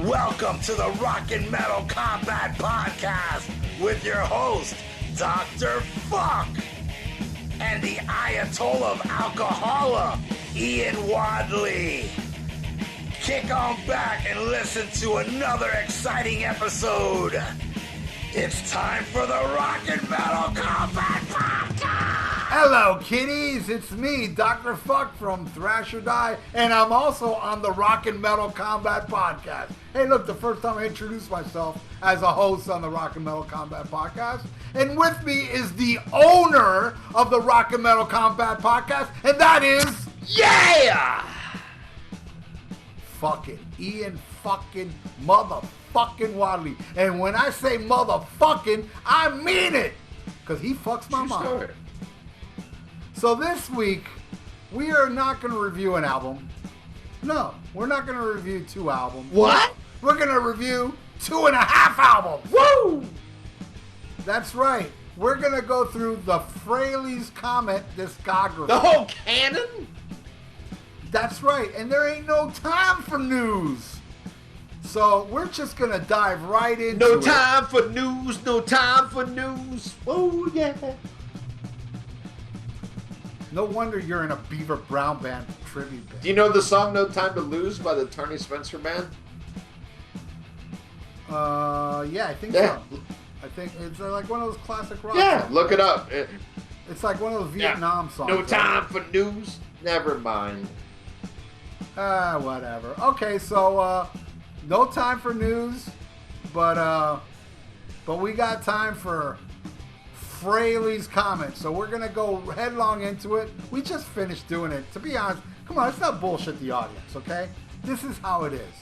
Welcome to the Rock and Metal Combat Podcast with your host, Dr. Fuck, and the Ayatollah of Alcohola, Ian Wadley. Kick on back and listen to another exciting episode. It's time for the Rock and Metal Combat Podcast! Hello, kiddies! It's me, Dr. Fuck from Thrash or Die, and I'm also on the Rock and Metal Combat Podcast. Hey, look, the first time I introduced myself as a host on the Rock and Metal Combat Podcast, and with me is the owner of the Rock and Metal Combat Podcast, and that is... Yeah! Fucking Ian fucking motherfucking Wadley. And when I say motherfucking, I mean it! Because he fucks my mom. Sure. So this week, we are not going to review an album. No, we're not going to review 2 albums. What? We're going to review 2.5 albums. Woo! That's right. We're going to go through the Fraley's Comet discography. The whole canon? That's right. And there ain't no time for news. So we're just going to dive right into No it. time for news, no time for news. Oh, yeah. No wonder you're in a Beaver Brown Band tribute band. Do you know the song No Time to Lose by the Tony Spencer Band? Yeah, I think Yeah. so. I think it's like one of those classic rock Yeah, songs. look it up. It's like one of those Vietnam songs. No right? time for news? Never mind. Whatever. Okay, so no time for news, but we got time for Fraley's Comet. So we're gonna go headlong into it. We just finished doing it. To be honest, come on, let's not bullshit the audience, okay? This is how it is.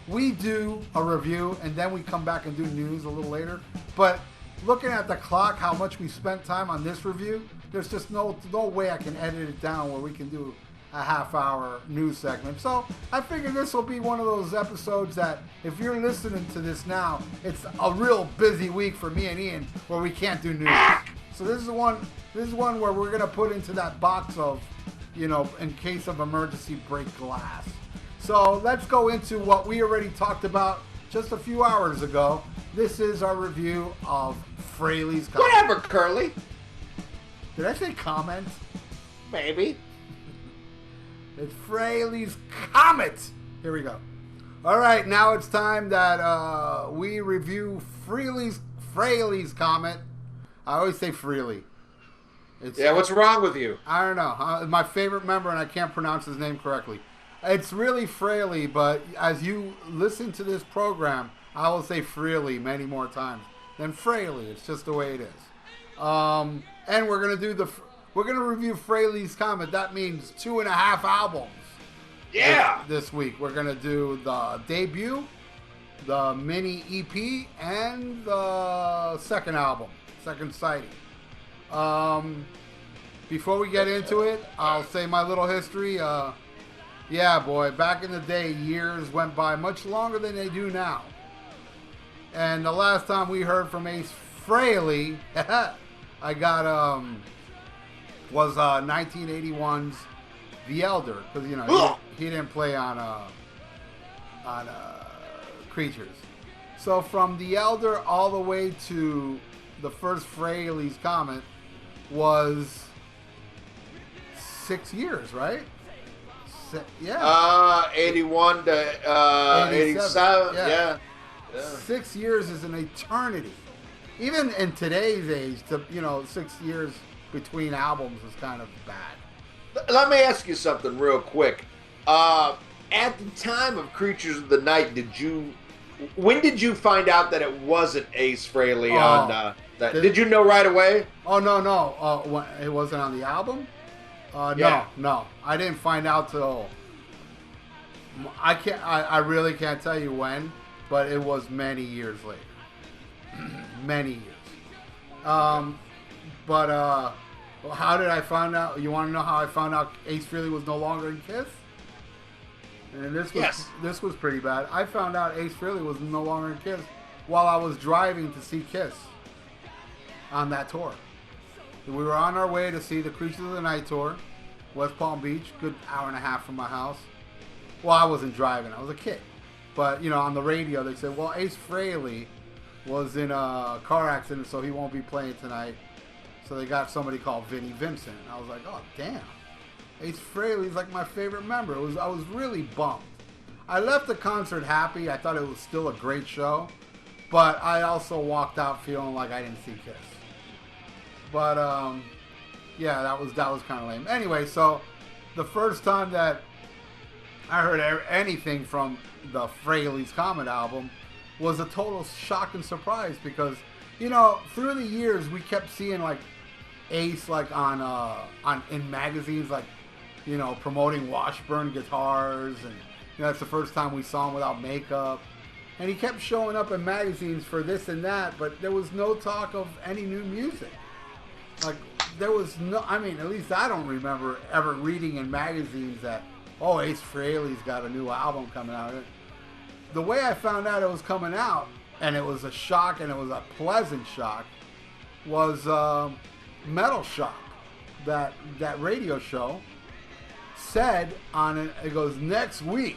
We do a review and then we come back and do news a little later. But looking at the clock, how much we spent time on this review, there's just no way I can edit it down where we can do a half-hour news segment. So I figured this will be one of those episodes that if you're listening to this now, it's a real busy week for me and Ian where we can't do news. So this is one where we're gonna put into that box of, you know, in case of emergency, break glass. So let's go into what we already talked about just a few hours ago. This is our review of Fraley's Comet. Whatever, Curly. Did I say comment? Maybe. It's Fraley's Comet. Here we go. All right, now it's time that we review Fraley's Comet. I always say Fraley. Yeah, what's wrong with you? I don't know. My favorite member, and I can't pronounce his name correctly. It's really Fraley, but as you listen to this program, I will say Fraley many more times than Fraley. It's just the way it is. And we're gonna review Fraley's Comet. That means 2.5 albums. Yeah. This week we're gonna do the debut, the mini EP, and the second album, second sighting. Before we get into it, I'll say my little history. Yeah, boy, back in the day, years went by much longer than they do now. And the last time we heard from Ace Fraley, I got was 1981's The Elder, because you know he didn't play on Creatures. So from The Elder all the way to the first Fraley's Comet was 6 years, right? Yeah. 81 to 87. Yeah. 6 years is an eternity. Even in today's age, 6 years between albums is kind of bad. Let me ask you something real quick. At the time of Creatures of the Night, when did you find out that it wasn't Ace Frehley on that? Did you know right away? Oh, no. It wasn't on the album? Yeah. No. I didn't find out till... I really can't tell you when, but it was many years later. Many years. But how did I find out? You want to know how I found out Ace Frehley was no longer in Kiss? And this was pretty bad. I found out Ace Frehley was no longer in Kiss while I was driving to see Kiss on that tour. We were on our way to see the Creatures of the Night tour, West Palm Beach, good hour and a half from my house. Well, I wasn't driving. I was a kid. But, you know, on the radio, they said, well, Ace Frehley was in a car accident, so he won't be playing tonight. So they got somebody called Vinnie Vincent. And I was like, oh, damn. Ace Frehley's like my favorite member. I was really bummed. I left the concert happy. I thought it was still a great show. But I also walked out feeling like I didn't see Kiss. But, yeah, that was kind of lame. Anyway, so the first time that I heard anything from the Fraley's Comet album was a total shock and surprise because, you know, through the years we kept seeing like Ace like in magazines, like, you know, promoting Washburn guitars, and you know, that's the first time we saw him without makeup. And he kept showing up in magazines for this and that, but there was no talk of any new music. Like, there was no, I mean, at least I don't remember ever reading in magazines that, oh, Ace Frehley's got a new album coming out. The way I found out it was coming out, and it was a shock, and it was a pleasant shock, was Metal Shop, that radio show, said on it, it goes, next week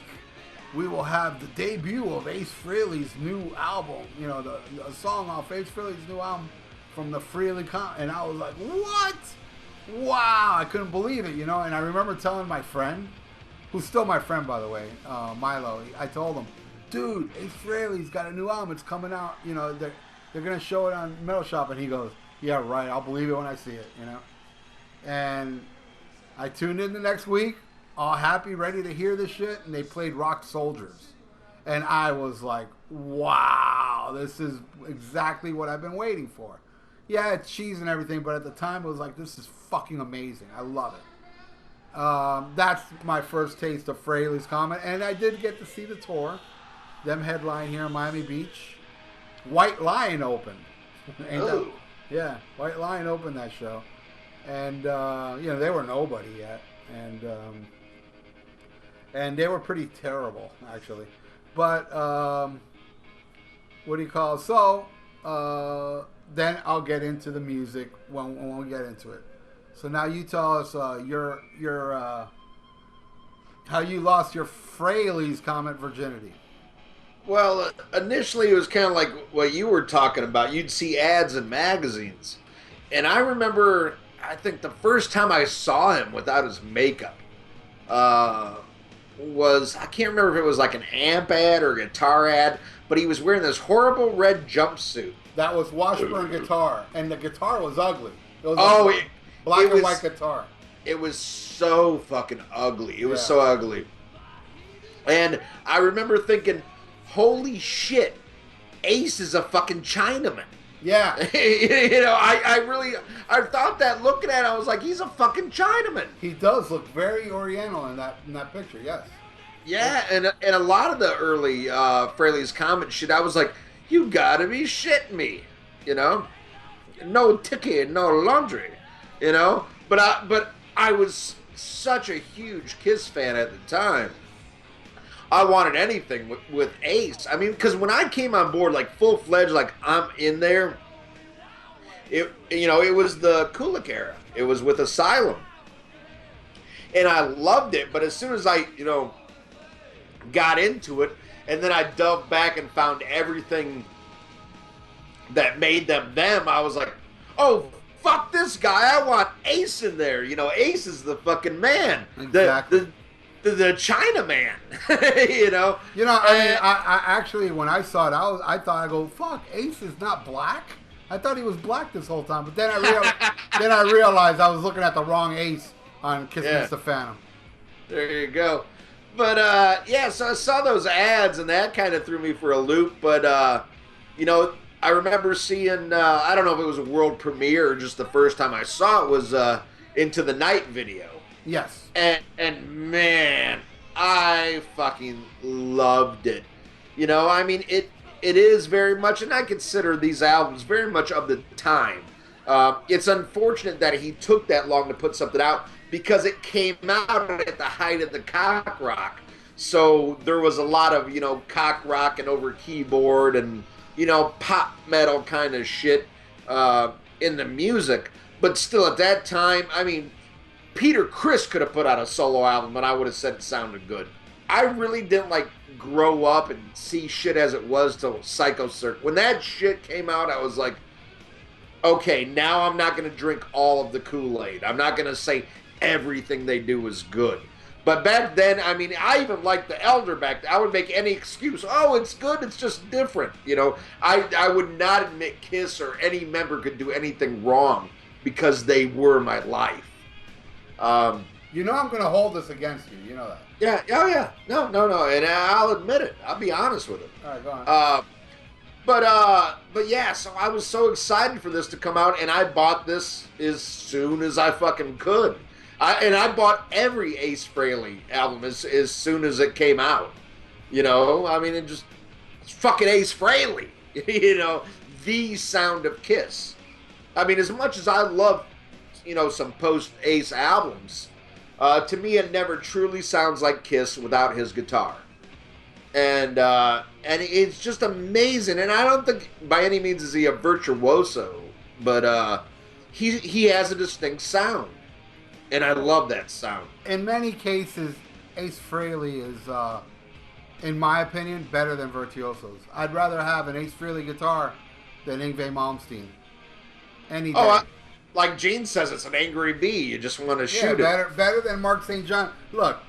we will have the debut of Ace Frehley's new album, you know, the song off Ace Frehley's new album from the Fraley, and I was like, what? Wow, I couldn't believe it, you know. And I remember telling my friend, who's still my friend, by the way, Milo, I told him, dude, Ace Frehley's got a new album, it's coming out, you know, they're going to show it on Metal Shop. And he goes, yeah, right, I'll believe it when I see it, you know. And I tuned in the next week, all happy, ready to hear this shit, and they played Rock Soldiers. And I was like, wow, this is exactly what I've been waiting for. Yeah, it's cheese and everything, but at the time it was like, this is fucking amazing. I love it. That's my first taste of Fraley's Comet, and I did get to see the tour. Them headline here in Miami Beach. White Lion opened. Yeah, White Lion opened that show. And, you know, they were nobody yet. And they were pretty terrible, actually. But, what do you call it? So, then I'll get into the music when we get into it. So now you tell us your how you lost your Fraley's Comet virginity. Well, initially it was kind of like what you were talking about. You'd see ads in magazines. And I remember, I think the first time I saw him without his makeup was, I can't remember if it was like an amp ad or a guitar ad, but he was wearing this horrible red jumpsuit. That was Washburn guitar, and the guitar was ugly. It was black and white guitar. It was so fucking ugly. It was so ugly. And I remember thinking, holy shit, Ace is a fucking Chinaman. Yeah. You know, I thought that looking at it, I was like, he's a fucking Chinaman. He does look very oriental in that picture, yes. Yeah, and a lot of the early Fraley's Comet shit, I was like, you gotta be shitting me, you know? No ticket, no laundry, you know? But I was such a huge Kiss fan at the time. I wanted anything with Ace. I mean, because when I came on board, like full-fledged, like I'm in there, it was the Kulik era. It was with Asylum. And I loved it, but as soon as I, you know, got into it, and then I dove back and found everything that made them, I was like, oh, fuck this guy. I want Ace in there. You know, Ace is the fucking man. Exactly. The China man. You know? You know, I mean, I actually, when I saw it, I thought, I go, fuck, Ace is not black? I thought he was black this whole time. But then I realized I was looking at the wrong Ace on Kiss Mr. Phantom. There you go. But, yeah, so I saw those ads, and that kind of threw me for a loop. But, you know, I remember seeing, I don't know if it was a world premiere or just the first time I saw it was Into the Night video. Yes. And man, I fucking loved it. You know, I mean, it is very much, and I consider these albums very much of the time. It's unfortunate that he took that long to put something out, because it came out at the height of the cock rock. So there was a lot of, you know, cock rocking over keyboard and, you know, pop metal kind of shit in the music. But still, at that time, I mean, Peter Criss could have put out a solo album and I would have said it sounded good. I really didn't like grow up and see shit as it was till Psycho Circus. When that shit came out, I was like, okay, now I'm not going to drink all of the Kool-Aid. I'm not going to say everything they do is good. But back then, I mean, I even liked the Elder back then. I would make any excuse. Oh, it's good. It's just different. You know, I would not admit Kiss or any member could do anything wrong because they were my life. You know I'm going to hold this against you. You know that. Yeah. Oh, yeah. No. And I'll admit it. I'll be honest with it. All right, go on. But yeah, so I was so excited for this to come out, and I bought this as soon as I fucking could. I bought every Ace Frehley album as soon as it came out. You know, I mean, it's fucking Ace Frehley. You know, the sound of Kiss. I mean, as much as I love, you know, some post-Ace albums, to me it never truly sounds like Kiss without his guitar. And it's just amazing. And I don't think by any means is he a virtuoso, but he has a distinct sound. And I love that sound. In many cases, Ace Frehley is, in my opinion, better than virtuosos. I'd rather have an Ace Frehley guitar than Yngwie Malmsteen. Any day. Like Gene says, it's an angry bee. You just want to shoot it. Better than Mark St. John. Look,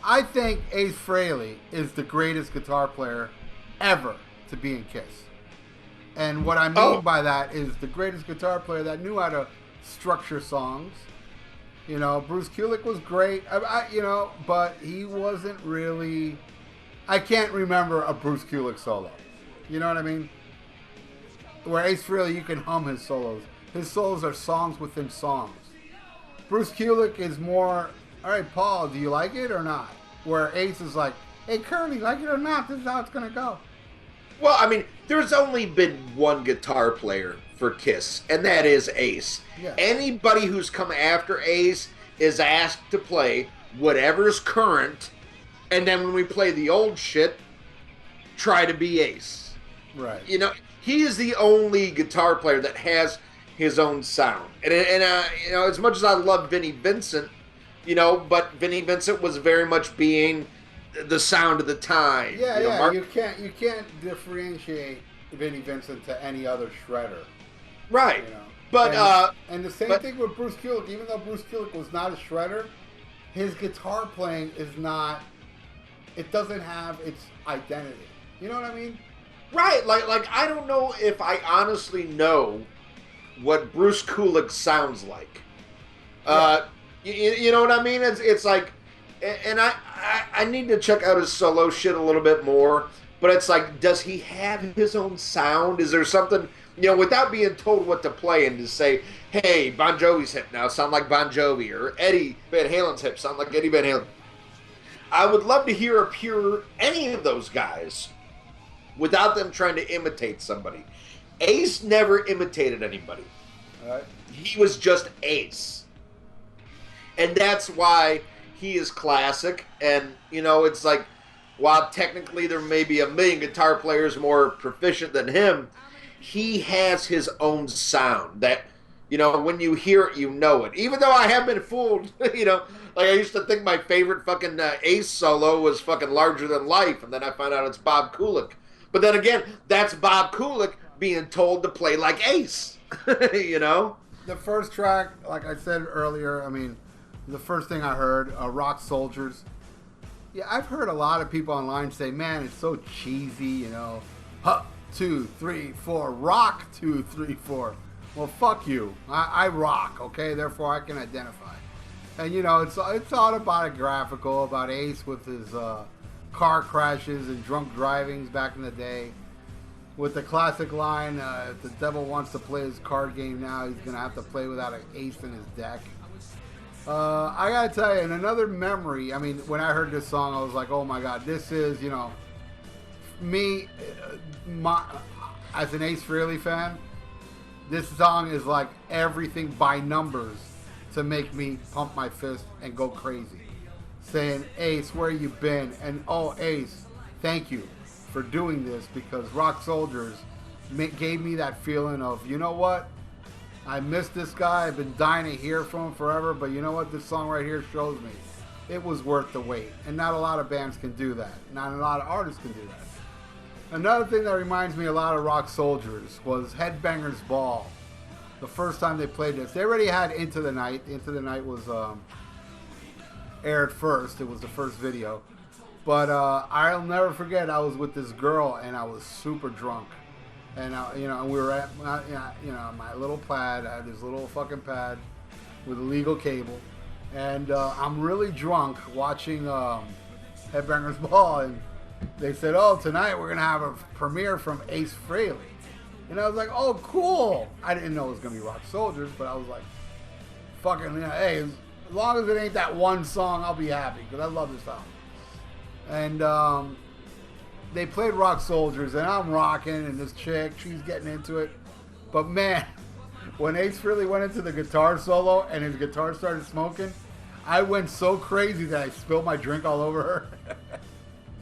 I think Ace Frehley is the greatest guitar player ever to be in Kiss. And what I mean by that is the greatest guitar player that knew how to structure songs. You know, Bruce Kulick was great, but he wasn't really... I can't remember a Bruce Kulick solo. You know what I mean? Where Ace Frehley, you can hum his solos. His solos are songs within songs. Bruce Kulick is more, all right, Paul, do you like it or not? Where Ace is like, hey, Curly, like it or not, this is how it's going to go. Well, I mean, there's only been one guitar player for Kiss, and that is Ace. Yeah. Anybody who's come after Ace is asked to play whatever's current, and then when we play the old shit, try to be Ace. Right. You know, he is the only guitar player that has his own sound. And you know, as much as I love Vinnie Vincent, you know, but Vinnie Vincent was very much being the sound of the time. Yeah, you know, you can't differentiate Vinnie Vincent to any other shredder. Right. You know? But and the same thing with Bruce Kulick. Even though Bruce Kulick was not a shredder, his guitar playing is not. It doesn't have its identity. You know what I mean? Right. Like I don't know if I honestly know what Bruce Kulick sounds like. Yeah. You know what I mean? It's like, and I need to check out his solo shit a little bit more. But it's like, does he have his own sound? Is there something, you know, without being told what to play and to say, hey, Bon Jovi's hip now sound like Bon Jovi, or Eddie Van Halen's hip sound like Eddie Van Halen. I would love to hear any of those guys without them trying to imitate somebody. Ace never imitated anybody. All right. He was just Ace. And that's why he is classic. And, you know, it's like, while technically there may be a million guitar players more proficient than him, he has his own sound that, you know, when you hear it, you know it. Even though I have been fooled, you know, like I used to think my favorite fucking Ace solo was fucking Larger Than Life, and then I found out it's Bob Kulick. But then again, that's Bob Kulick being told to play like Ace, you know? The first track, like I said earlier, I mean, the first thing I heard, Rock Soldiers. Yeah, I've heard a lot of people online say, man, it's so cheesy, you know. 2, 3, 4, rock 2, 3, 4. Well, fuck you. I rock, okay? Therefore, I can identify. And, you know, it's autobiographical about Ace with his car crashes and drunk drivings back in the day. With the classic line, if the devil wants to play his card game now, he's going to have to play without an ace in his deck. I gotta tell you, and another memory, I mean, when I heard this song, I was like, oh my god, this is, you know, me, as an Ace Frehley fan, this song is like everything by numbers to make me pump my fist and go crazy. Saying, Ace, where you been? And, oh, Ace, thank you for doing this, because Rock Soldiers gave me that feeling of, you know what? I miss this guy. I've been dying to hear from him forever, but you know what? This song right here shows me it was worth the wait. And not a lot of bands can do that. Not a lot of artists can do that. Another thing that reminds me a lot of Rock Soldiers was Headbangers Ball. The first time they played this. They already had Into the Night. Into the Night was aired first. It was the first video. But I'll never forget, I was with this girl and I was super drunk. And, we were at, my little pad. I had this little fucking pad with a legal cable. And I'm really drunk watching Headbangers Ball. And they said, oh, tonight we're going to have a premiere from Ace Fraley. And I was like, oh, cool. I didn't know it was going to be Rock Soldiers, but I was like, fucking, hey, as long as it ain't that one song, I'll be happy, because I love this album. And they played Rock Soldiers, and I'm rocking, and this chick, she's getting into it. But man, when Ace Frehley went into the guitar solo and his guitar started smoking, I went so crazy that I spilled my drink all over her.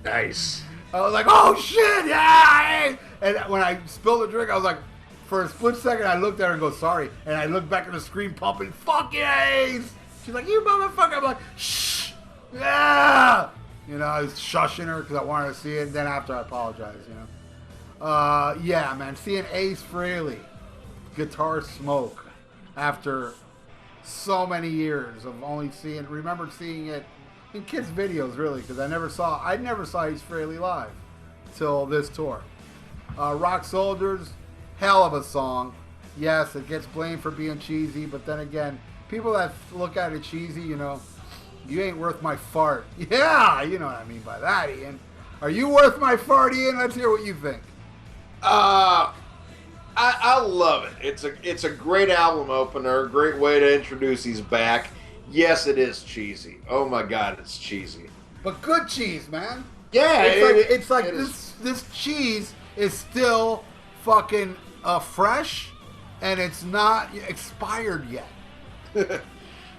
Nice. I was like, oh shit, yeah! And when I spilled the drink, I was like, for a split second, I looked at her and go, sorry. And I looked back at the screen pumping, fuck yeah, Ace! She's like, you motherfucker! I'm like, shh! Yeah! I was shushing her because I wanted to see it. And then after, I apologized, yeah, man, seeing Ace Frehley guitar smoke after so many years of only remember seeing it in kids' videos, really, because I never saw Ace Frehley live till this tour. Rock Soldiers, hell of a song. Yes, it gets blamed for being cheesy, but then again, people that look at it cheesy, you ain't worth my fart. Yeah, you know what I mean by that, Ian. Are you worth my fart, Ian? Let's hear what you think. I love it. It's a great album opener, a great way to introduce he's back. Yes, it is cheesy. Oh my God, it's cheesy. But good cheese, man. Yeah, it's like this cheese is still fucking fresh, and it's not expired yet.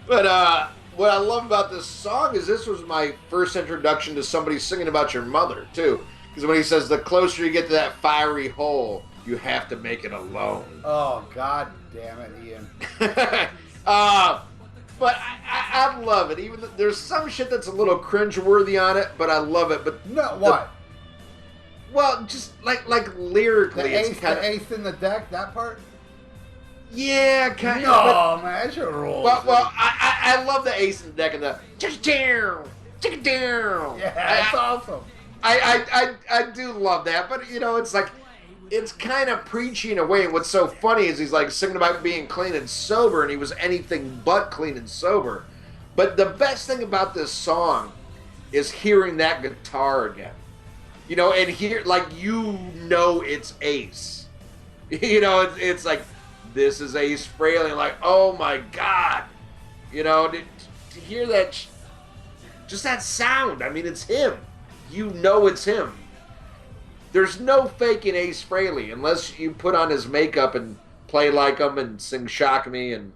But what I love about this song is this was my first introduction to somebody singing about your mother too. Because when he says the closer you get to that fiery hole, you have to make it alone. Oh God damn it, Ian. But I love it. Even there's some shit that's a little cringeworthy on it, but I love it. But no, what? Well, just like lyrically, the ace in the deck, that part. Yeah, kind of. No, man, that should roll. Well, I love the ace in the deck and the chick down. Yeah, that's awesome. I do love that, but it's like. It's kind of preachy in a way. And what's so funny is he's like singing about being clean and sober, and he was anything but clean and sober. But the best thing about this song is hearing that guitar again. And hear it's Ace. It's like, this is Ace Frehley. Like, oh my God. To hear that, just that sound. I mean, it's him. It's him. There's no faking Ace Frehley unless you put on his makeup and play like him and sing Shock Me and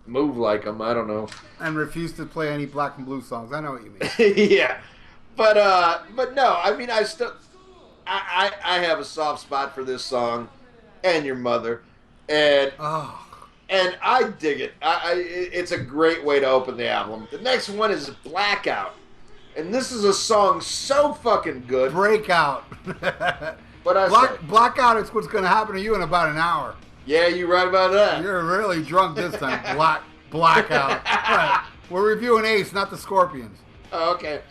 move like him. I don't know. And refuse to play any Black and Blue songs. I know what you mean. Yeah. But no, I mean, I have a soft spot for this song and your mother. And I dig it. It's a great way to open the album. The next one is Blackout. And this is a song so fucking good. Breakout. Blackout is what's going to happen to you in about an hour. Yeah, you're right about that. You're really drunk this time. Blackout. Right. We're reviewing Ace, not the Scorpions. Oh, okay.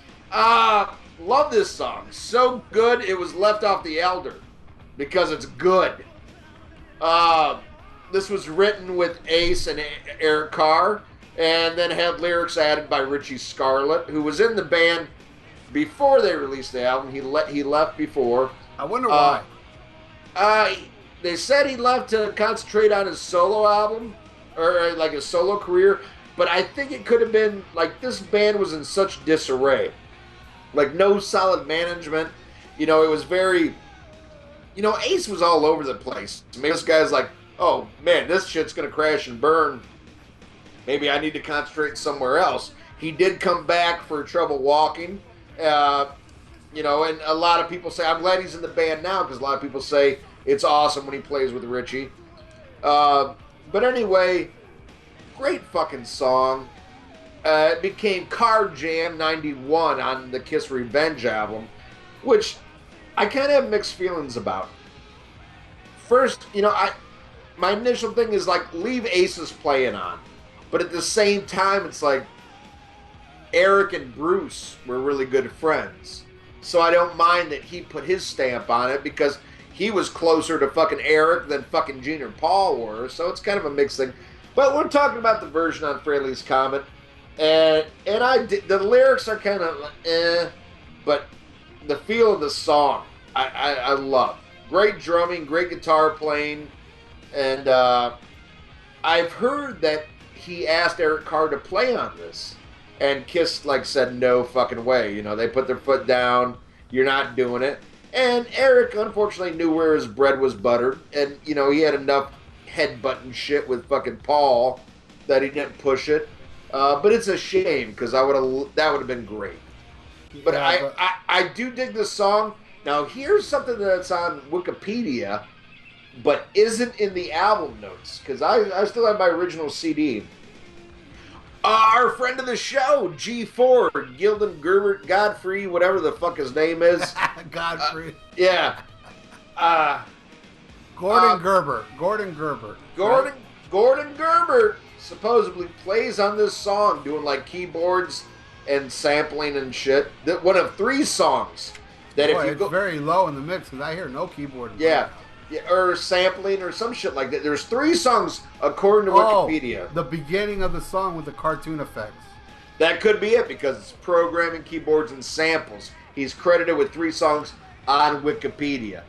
Love this song. So good, it was left off the Elder. Because it's good. This was written with Ace and Eric Carr. And then had lyrics added by Richie Scarlett, who was in the band before they released the album. He left before. I wonder why. They said he left to concentrate on his solo album, or like his solo career. But I think it could have been, like, this band was in such disarray. Like, no solid management. It was very... Ace was all over the place. Maybe this guy's like, oh, man, this shit's going to crash and burn. Maybe I need to concentrate somewhere else. He did come back for Trouble Walking. And a lot of people say, I'm glad he's in the band now, because a lot of people say it's awesome when he plays with Richie. But anyway, great fucking song. it became Car Jam 91 on the Kiss Revenge album, which I kind of have mixed feelings about. First, my initial thing is like, leave Aces playing on. But at the same time, it's like, Eric and Bruce were really good friends. So I don't mind that he put his stamp on it because he was closer to fucking Eric than fucking Gene or Paul were. So it's kind of a mixed thing. But we're talking about the version on Fraley's Comet. And the lyrics are kind of but the feel of the song, I love. Great drumming, great guitar playing. And I've heard that he asked Eric Carr to play on this. And Kiss said no fucking way. They put their foot down. You're not doing it. And Eric unfortunately knew where his bread was buttered. And he had enough headbutting shit with fucking Paul that he didn't push it. But it's a shame because that would have been great. But Yeah, I do dig this song. Now here's something that's on Wikipedia, but isn't in the album notes because I still have my original CD. Our friend of the show, G. Ford, Gildan Gerbert, Godfrey, whatever the fuck his name is. Godfrey. Yeah. Gordon Gerbert. Gordon Gerbert. Gordon Gerbert supposedly plays on this song, doing keyboards and sampling and shit. One of 3 songs that It's very low in the mix because I hear no keyboard. Yeah, or sampling or some shit like that. There's 3 songs according to Wikipedia. The beginning of the song with the cartoon effects. That could be it because it's programming, keyboards, and samples. He's credited with 3 songs on Wikipedia.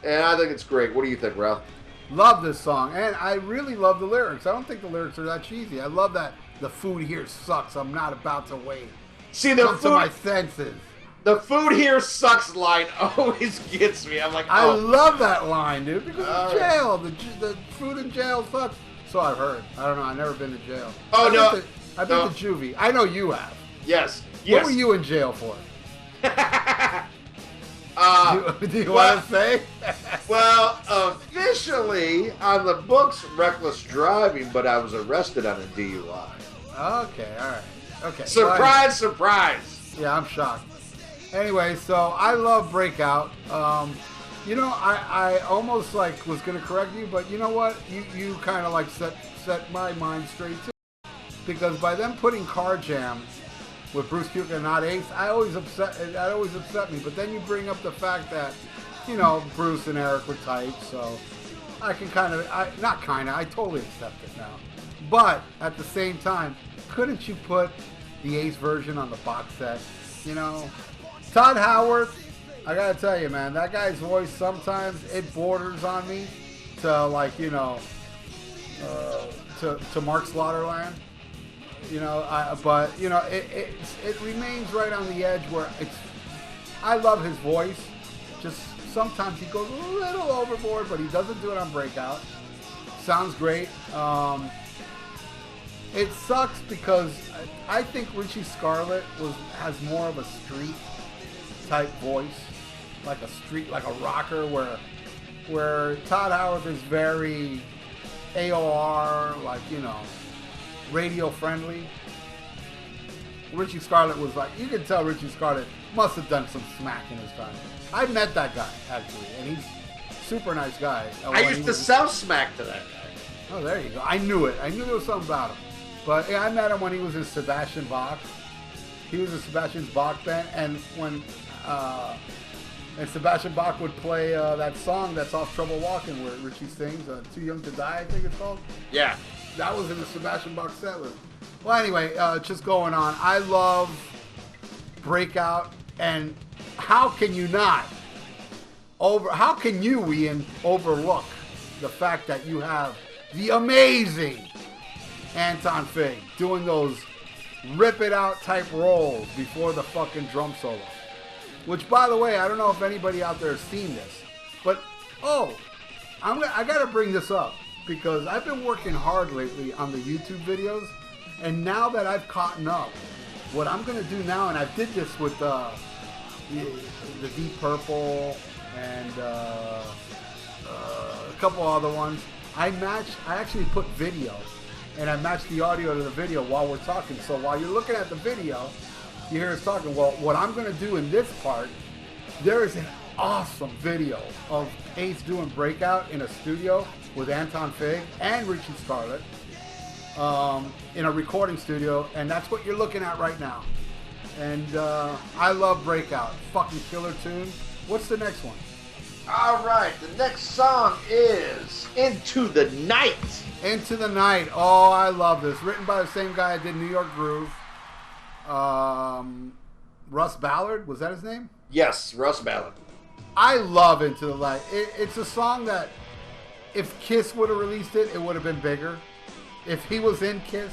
And I think it's great. What do you think, Ralph? Love this song. And I really love the lyrics. I don't think the lyrics are that cheesy. I love that the food here sucks. I'm not about to wait. See, the Come to my senses. The food here sucks line always gets me. I'm like, I love that line, dude, because of jail. The food in jail sucks. So I've heard. I don't know. I've never been to jail. Oh, no. I've been to juvie. I know you have. Yes. What were you in jail for? Do you want to say? Well, officially on the books, reckless driving, but I was arrested on a DUI. Okay, all right. Okay. Surprise, surprise. Yeah, I'm shocked. Anyway, so I love Breakout. I almost was going to correct you, but you know what? You kind of set my mind straight too. Because by them putting Car Jam with Bruce Kulick and not Ace, that always upset me. But then you bring up the fact that, Bruce and Eric were tight, so I can I totally accept it now. But at the same time, couldn't you put the Ace version on the box set? Todd Howard, I gotta tell you, man, that guy's voice sometimes it borders on me to to Mark Slaughterland. It remains right on the edge where I love his voice. Just sometimes he goes a little overboard, but he doesn't do it on Breakout. Sounds great. It sucks because I think Richie Scarlett has more of a street type voice, like a rocker, where Todd Howard is very AOR, radio friendly. Richie Scarlett was you can tell Richie Scarlett must have done some smack in his time. I met that guy, actually, and he's a super nice guy. I used to sell smack to that guy. Oh, there you go. I knew it. I knew there was something about him. But yeah, I met him when he was in Sebastian Bach. He was in Sebastian Bach band, and when Sebastian Bach would play that song that's off Trouble Walking where Richie sings, Too Young to Die, I think it's called. Yeah. That was in the Sebastian Bach set list. Well, anyway, just going on. I love Breakout, and how can you Ian, overlook the fact that you have the amazing Anton Fig doing those rip it out type rolls before the fucking drum solo. Which, by the way, I don't know if anybody out there has seen this, but I gotta bring this up because I've been working hard lately on the YouTube videos, and now that I've caught up, what I'm gonna do now, and I did this with the Deep Purple and a couple other ones. I actually put video and I matched the audio to the video while we're talking. So while you're looking at the video, you hear us talking. Well, what I'm going to do in this part, there is an awesome video of Ace doing Breakout in a studio with Anton Fig and Richie Scarlett in a recording studio, and that's what you're looking at right now. And I love Breakout. Fucking killer tune. What's the next one? All right, the next song is Into the Night. Into the Night. Oh, I love this. Written by the same guy that did New York Groove. Russ Ballard, was that his name? Yes, Russ Ballard. I love Into the Light. It's a song that if Kiss would have released it, it would have been bigger. If he was in Kiss,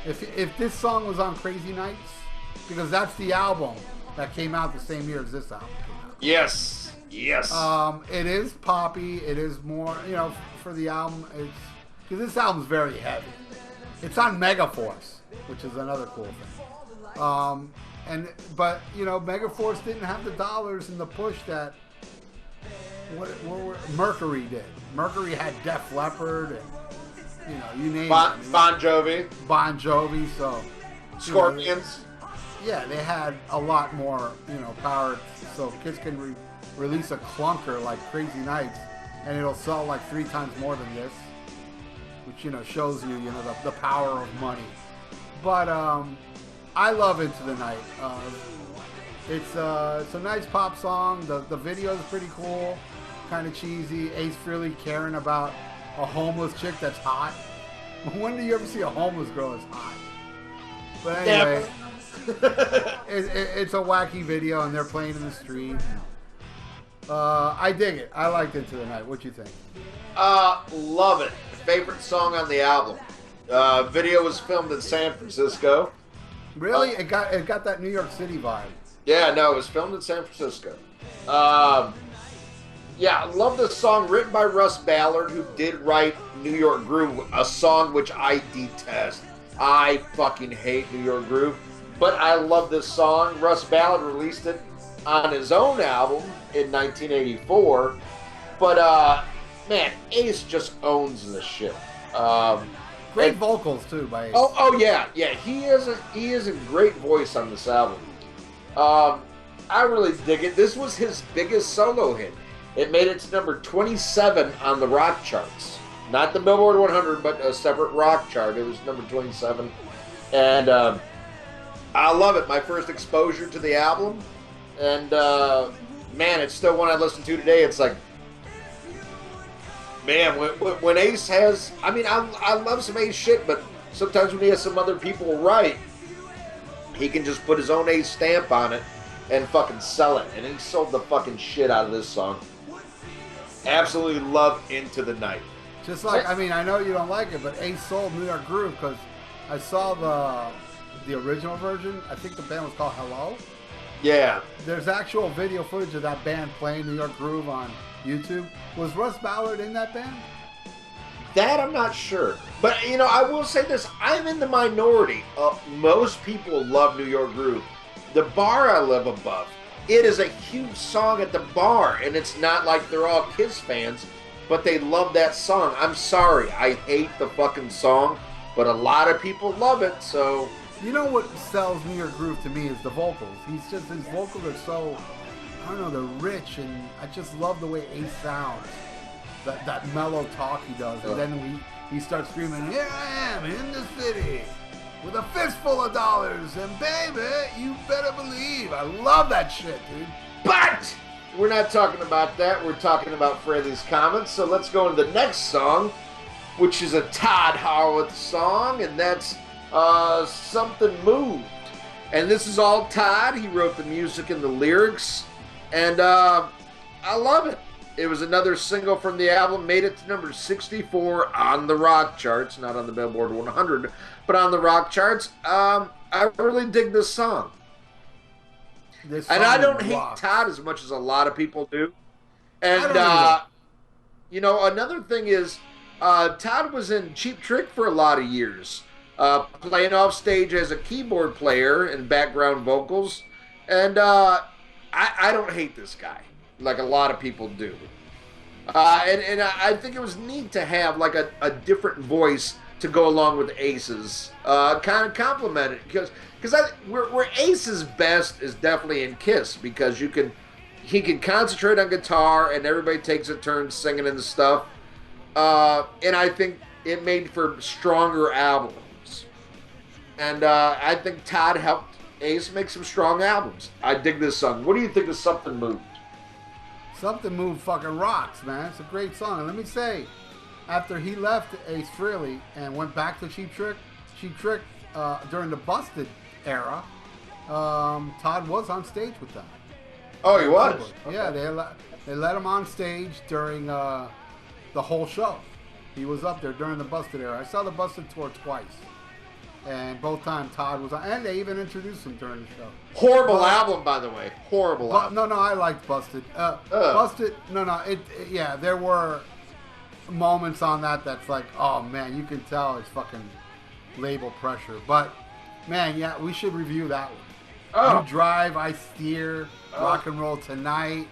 if this song was on Crazy Nights, because that's the album that came out the same year as this album came out. Yes, yes. It is poppy. It is more, for the album. Because this album's very heavy. It's on Megaforce, which is another cool thing. But Megaforce didn't have the dollars and the push that Mercury did. Mercury had Def Leppard and you name it. Bon Jovi. Bon Jovi. So Scorpions. They had a lot more power. So Kiss can release a clunker like Crazy Nights, and it'll sell like 3 times more than this, which shows you the power of money. But I love Into the Night. It's a nice pop song. The video is pretty cool, kind of cheesy. Ace Frehley caring about a homeless chick that's hot. When do you ever see a homeless girl that's hot? But anyway, it's a wacky video, and they're playing in the street. I dig it. I liked Into the Night. What you think? Love it. Favorite song on the album. Video was filmed in San Francisco. Really? It got that New York City vibe. Yeah, no, it was filmed in San Francisco. I love this song, written by Russ Ballard, who did write New York Groove, a song which I detest. I fucking hate New York Groove, but I love this song. Russ Ballard released it on his own album in 1984, but man, Ace just owns this shit. Great vocals too by Ace. Oh yeah, he is a great voice on this album. I really dig it. This was his biggest solo hit. It made it to number 27 on the rock charts, not the Billboard 100, but a separate rock chart. It was number 27, and I love it. My first exposure to the album, and man, it's still one I listen to today. It's like, man, when Ace has, I love some Ace shit, but sometimes when he has some other people write, he can just put his own Ace stamp on it and fucking sell it. And he sold the fucking shit out of this song. Absolutely love Into the Night. Just like, I know you don't like it, but Ace sold New York Groove because I saw the original version. I think the band was called Hello. Yeah. There's actual video footage of that band playing New York Groove on YouTube. Was Russ Ballard in that band? That I'm not sure. But, I will say this. I'm in the minority. Most people love New York Groove. The bar I live above, it is a huge song at the bar. And it's not like they're all Kiss fans, but they love that song. I'm sorry. I hate the fucking song, but a lot of people love it, so... You know what sells New York Groove to me is the vocals. His vocals are so... I don't know, they're rich, and I just love the way Ace sounds. That mellow talk he does, and then he starts screaming, "Here I am in the city with a fistful of dollars, and baby, you better believe." I love that shit, dude. But we're not talking about that. We're talking about Frehleys comments. So let's go into the next song, which is a Todd Howard song, and that's Something Moved. And this is all Todd. He wrote the music and the lyrics. And I love it. It was another single from the album, made it to number 64 on the rock charts, not on the Billboard 100, but on the rock charts. I really dig this song. And I don't hate Todd as much as a lot of people do. And, another thing is, Todd was in Cheap Trick for a lot of years, playing off stage as a keyboard player and background vocals. And I don't hate this guy like a lot of people do. And I think it was neat to have like a different voice to go along with Ace's. Kind of compliment it because where Ace's best is definitely in Kiss because he can concentrate on guitar and everybody takes a turn singing and stuff. And I think it made for stronger albums. And I think Todd helped Ace make some strong albums. I dig this song. What do you think of Something Moved? Something Moved fucking rocks, man. It's a great song. And let me say, after he left Ace Frehley and went back to Cheap Trick, during the Busted era, Todd was on stage with them. Oh, he was? Yeah, they let him on stage during the whole show. He was up there during the Busted era. I saw the Busted tour twice. And both times Todd was on. And they even introduced him during the show. Horrible album, by the way. Horrible album. No, I liked Busted. Busted, yeah, there were moments on that's like, oh, man, you can tell it's fucking label pressure. But, man, yeah, we should review that one. Oh. You Drive, I Steer, Rock and Roll Tonight.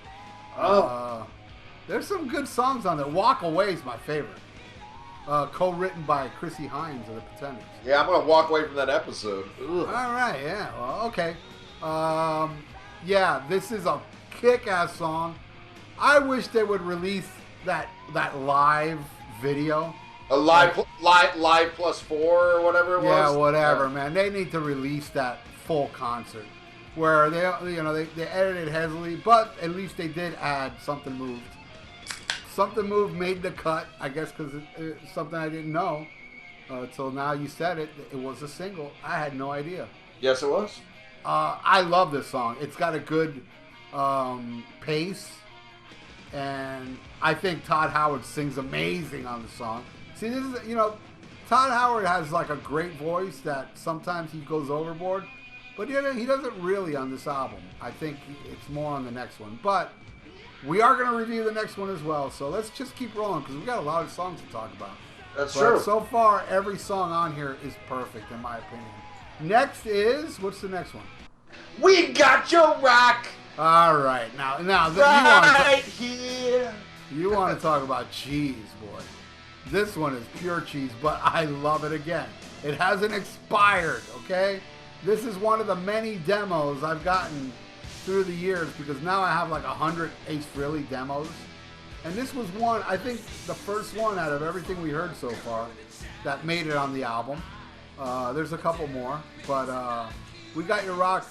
There's some good songs on there. Walk Away is my favorite. Co-written by Chrissy Hines of the Pretenders. Yeah, I'm going to walk away from that episode. Ugh. All right, yeah. Well, okay. Yeah, this is a kick-ass song. I wish they would release that live video. A live plus 4 or whatever it was? Yeah, whatever, man. They need to release that full concert where they edited heavily, but at least they did add Something Moved. Something Moved made the cut, I guess, because it's something I didn't know until now you said it. It was a single. I had no idea. Yes, it was. I love this song. It's got a good pace, and I think Todd Howard sings amazing on the song. See, this is, Todd Howard has like a great voice that sometimes he goes overboard, but he doesn't really on this album. I think it's more on the next one, but we are going to review the next one as well, so let's just keep rolling because we've got a lot of songs to talk about. That's true. So far, every song on here is perfect, in my opinion. Next is, what's the next one? We Got Your Rock. All right, now right here. You want to talk about cheese, boy. This one is pure cheese, but I love it again. It hasn't expired, okay? This is one of the many demos I've gotten through the years because now I have like 100 Ace Frehley demos. And this was one, I think the first one out of everything we heard so far that made it on the album. There's a couple more, but We Got Your Rock,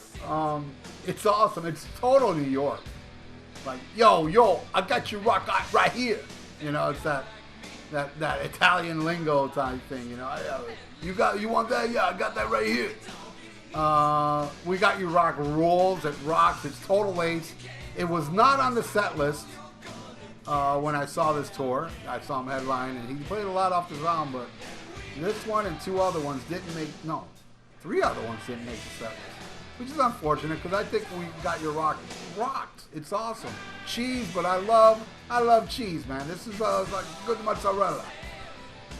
it's awesome. It's total New York. Like, yo, I got your rock right here. It's that Italian lingo type thing, You want that? Yeah, I got that right here. We Got Your Rock rules. It rocks. It's total Ace. It was not on the set list when I saw this tour. I saw him headline, and he played a lot off this album, but this one and 2 other ones didn't make, 3 other ones didn't make the set list, which is unfortunate because I think We Got Your Rock rocked. It's awesome. Cheese, but I love cheese, man. This is like good mozzarella.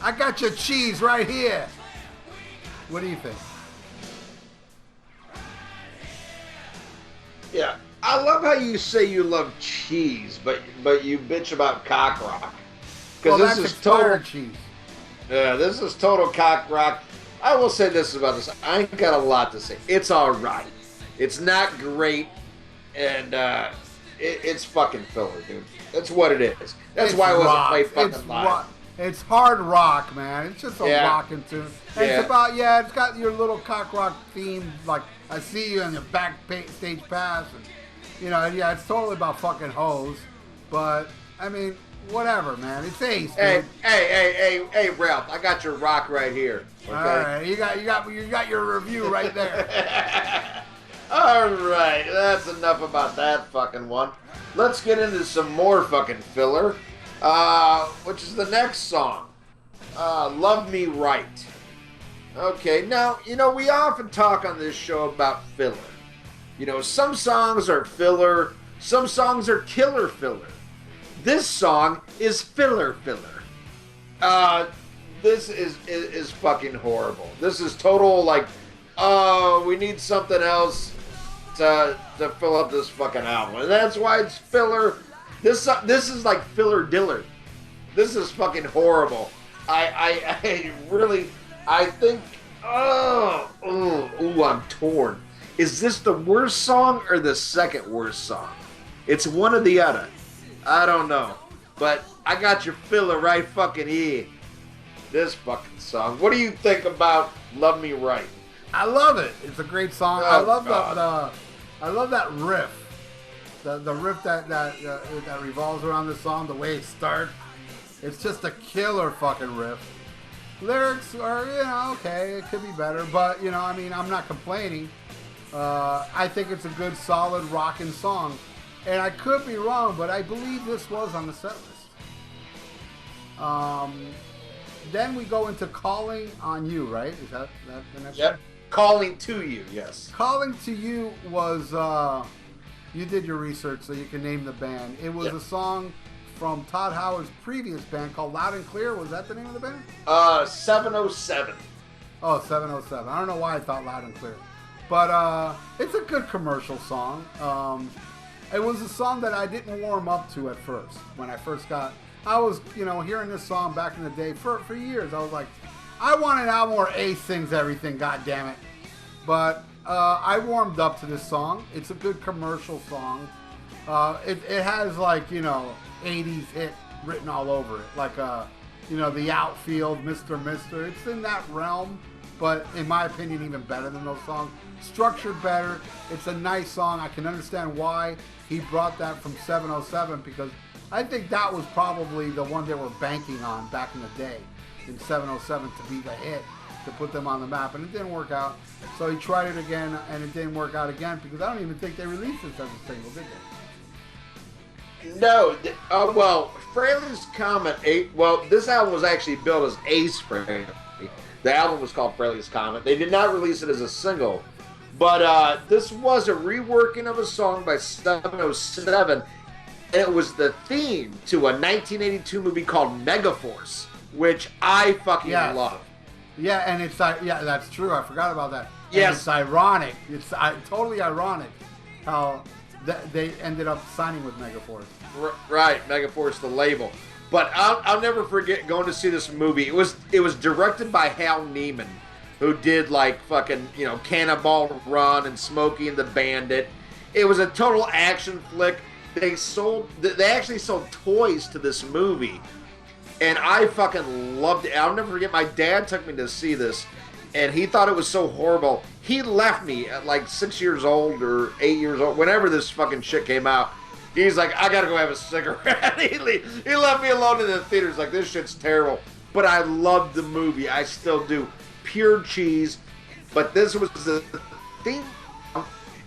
I got your cheese right here. What do you think? Yeah, I love how you say you love cheese, but you bitch about cock rock. Well, this is total cheese. Yeah, this is total cock rock. I will say this about this. I ain't got a lot to say. It's all right. It's not great, and it's fucking filler, dude. That's what it is. That's why I wasn't played fucking live. It's hard rock, man. It's just a rocking tune. And it's about, it's got your little cock rock theme, like I See You in the backstage pass, and it's totally about fucking hoes. But I mean, whatever, man. It's Ace. Hey, Ralph. I got your rock right here. Okay? All right, you got your review right there. All right, that's enough about that fucking one. Let's get into some more fucking filler, which is the next song, Love Me Right. Okay, now, we often talk on this show about filler. Some songs are filler, some songs are killer filler. This song is filler. This is fucking horrible. This is total, like, we need something else to fill up this fucking album. And that's why it's filler. This is like filler Diller. This is fucking horrible. I really, I think, I'm torn. Is this the worst song or the second worst song? It's one or the other. I don't know. But I got your filler right fucking here. This fucking song. What do you think about Love Me Right? I love it. It's a great song. Oh, I love God. I love that riff. The riff that revolves around the song, the way it starts. It's just a killer fucking riff. Lyrics are, okay, it could be better, but I mean, I'm not complaining. I think it's a good, solid rockin' song. And I could be wrong, but I believe this was on the set list. Then we go into Calling on You, right? Is that the next one? Calling to You, yes. Calling to You was, you did your research so you can name the band. It was a song from Todd Howard's previous band called Loud and Clear. Was that the name of the band? 707. Oh, 707. I don't know why I thought Loud and Clear. But it's a good commercial song. It was a song that I didn't warm up to at first. When I first I was, hearing this song back in the day for years. I was like, I want an album where Ace sings everything, God damn it. But I warmed up to this song. It's a good commercial song. It has like, 80s hit written all over it. Like, The Outfield, Mr. Mister. It's in that realm, but in my opinion, even better than those songs. Structured better. It's a nice song. I can understand why he brought that from 707 because I think that was probably the one they were banking on back in the day in 707 to be the hit, to put them on the map, and it didn't work out. So he tried it again, and it didn't work out again because I don't even think they released this as a single, did they? No. Well, Fraley's Comet, this album was actually billed as Ace Frehley. The album was called Fraley's Comet. They did not release it as a single. But this was a reworking of a song by 707, and it was the theme to a 1982 movie called Megaforce, which I fucking love. Yeah, and it's that's true. I forgot about that. Yes, and it's ironic. It's totally ironic how they ended up signing with Megaforce. Right, Megaforce, the label. But I'll never forget going to see this movie. It was directed by Hal Neiman, who did like fucking Cannonball Run and Smokey and the Bandit. It was a total action flick. They actually sold toys to this movie, and I fucking loved it. I'll never forget. My dad took me to see this, and he thought it was so horrible. He left me at like 6 years old or 8 years old, whenever this fucking shit came out. He's like, I gotta go have a cigarette. He left me alone in the theaters like, this shit's terrible. But I loved the movie. I still do. Pure cheese. But this was the theme.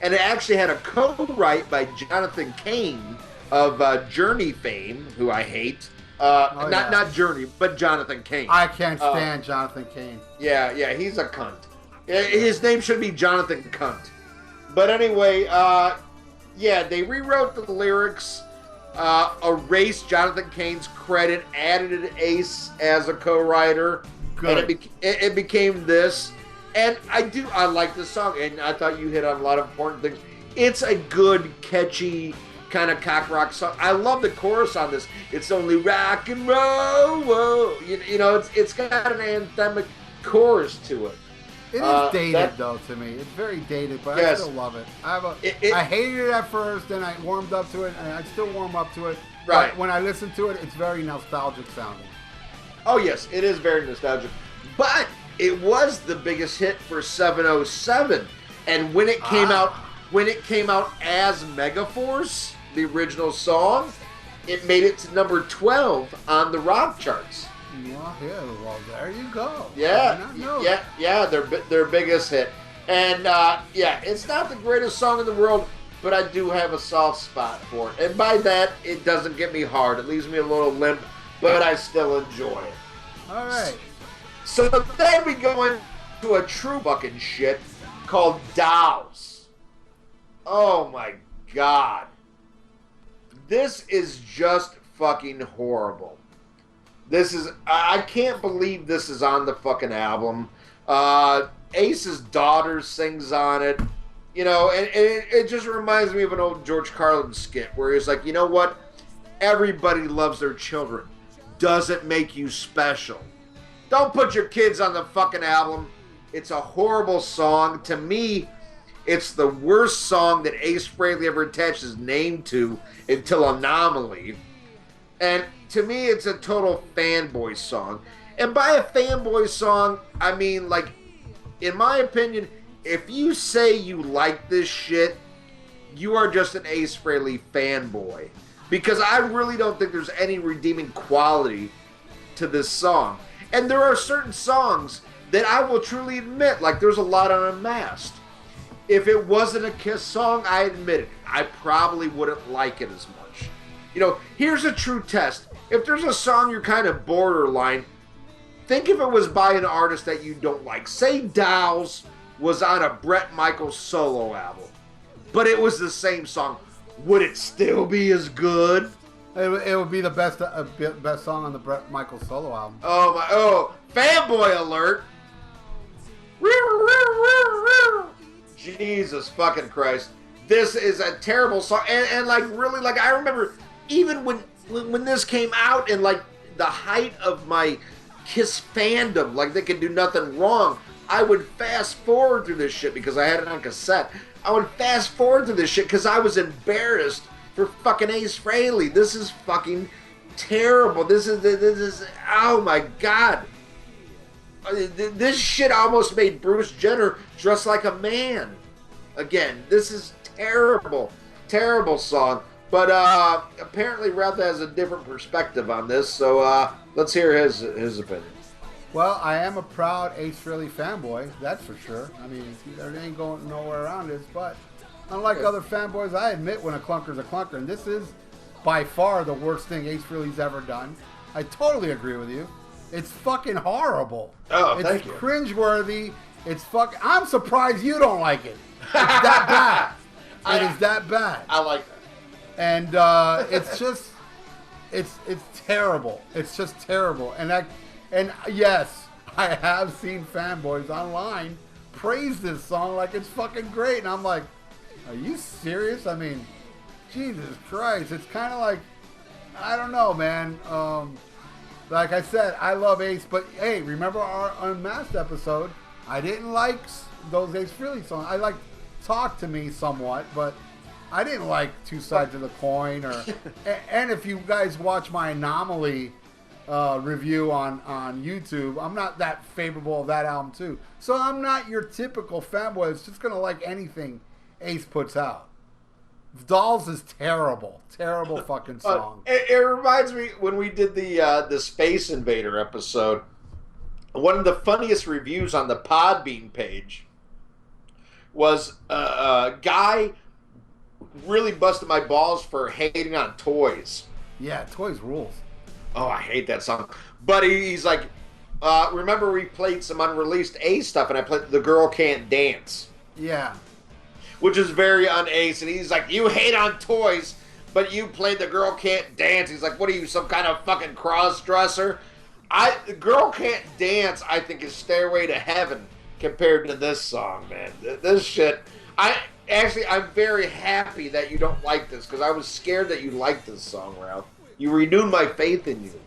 And it actually had a co-write by Jonathan Cain of Journey fame, who I hate. Not Journey, but Jonathan Cain. I can't stand Jonathan Cain. Yeah, he's a cunt. His name should be Jonathan Cunt. But anyway, they rewrote the lyrics, erased Jonathan Cain's credit, added Ace as a co-writer, and it became this. And I like this song, and I thought you hit on a lot of important things. It's a good, catchy, kind of cock rock song. I love the chorus on this. It's only rock and roll, whoa. It's got an anthemic chorus to it. It is dated though to me. It's very dated, but I still love it. I hated it at first, then I warmed up to it, and I still warm up to it. Right. But when I listen to it, it's very nostalgic sounding. Oh yes, it is very nostalgic. But it was the biggest hit for 707, and when it came out as Megaforce, the original song, it made it to number 12 on the rock charts. Well, there you go. Yeah, their biggest hit, and it's not the greatest song in the world, but I do have a soft spot for it, and by that, it doesn't get me hard. It leaves me a little limp, but I still enjoy it. All right. So then we go into a true fucking shit called Dolls. Oh my god. This is just fucking horrible. I can't believe this is on the fucking album. Ace's daughter sings on it. And it just reminds me of an old George Carlin skit where he's like, you know what? Everybody loves their children. Doesn't make you special. Don't put your kids on the fucking album. It's a horrible song. To me, it's the worst song that Ace Frehley ever attached his name to until Anomaly. And to me, it's a total fanboy song. And by a fanboy song, I mean, like, in my opinion, if you say you like this shit, you are just an Ace Frehley fanboy. Because I really don't think there's any redeeming quality to this song. And there are certain songs that I will truly admit, like there's a lot on Unmasked. If it wasn't a Kiss song, I admit it. I probably wouldn't like it as much. You know, here's a true test. If there's a song you're kind of borderline, think if it was by an artist that you don't like. Say Dolls was on a Bret Michaels solo album, but it was the same song. Would it still be as good? It would be the best song on the Bret Michaels solo album. Oh, fanboy alert. Jesus fucking Christ. This is a terrible song. And like, really, like, I remember even when this came out and, like, the height of my Kiss fandom, like, they could do nothing wrong, I would fast forward through this shit because I had it on cassette. I would fast forward through this shit because I was embarrassed for fucking Ace Frehley. This is fucking terrible. This is, oh my God. This shit almost made Bruce Jenner dress like a man. Again, this is terrible. Terrible song. But apparently Ralph has a different perspective on this, so let's hear his opinion. Well, I am a proud Ace Frehley fanboy, that's for sure. I mean, there ain't going nowhere around this, but unlike other fanboys, I admit when a clunker's a clunker, and this is by far the worst thing Ace Frehley's ever done. I totally agree with you. It's fucking horrible. Oh, thank you. It's cringeworthy. It's I'm surprised you don't like it. It's that bad. It is that bad. I like that. And it's just, it's terrible. It's just terrible. And yes, I have seen fanboys online praise this song like it's fucking great. And I'm like, are you serious? I mean, Jesus Christ. It's kind of like, I don't know, man. Like I said, I love Ace, but hey, remember our Unmasked episode? I didn't like those Ace Frehley songs. I liked Talk to Me somewhat, but I didn't like Two Sides of the Coin. And if you guys watch my Anomaly review on YouTube, I'm not that favorable of that album too. So I'm not your typical fanboy that's just going to like anything Ace puts out. Dolls is terrible. Terrible fucking song. It reminds me when we did the Space Invader episode, one of the funniest reviews on the Podbean page was a guy really busted my balls for hating on Toys. Yeah, Toys rules. Oh, I hate that song. But he's like, remember we played some unreleased Ace stuff, and I played The Girl Can't Dance. Yeah. Which is very un-Ace, and he's like, you hate on Toys, but you played The Girl Can't Dance. He's like, what are you, some kind of fucking cross-dresser? The Girl Can't Dance, I think, is Stairway to Heaven compared to this song, man. This shit, I'm very happy that you don't like this, because I was scared that you liked this song, Ralph. You renewed my faith in you.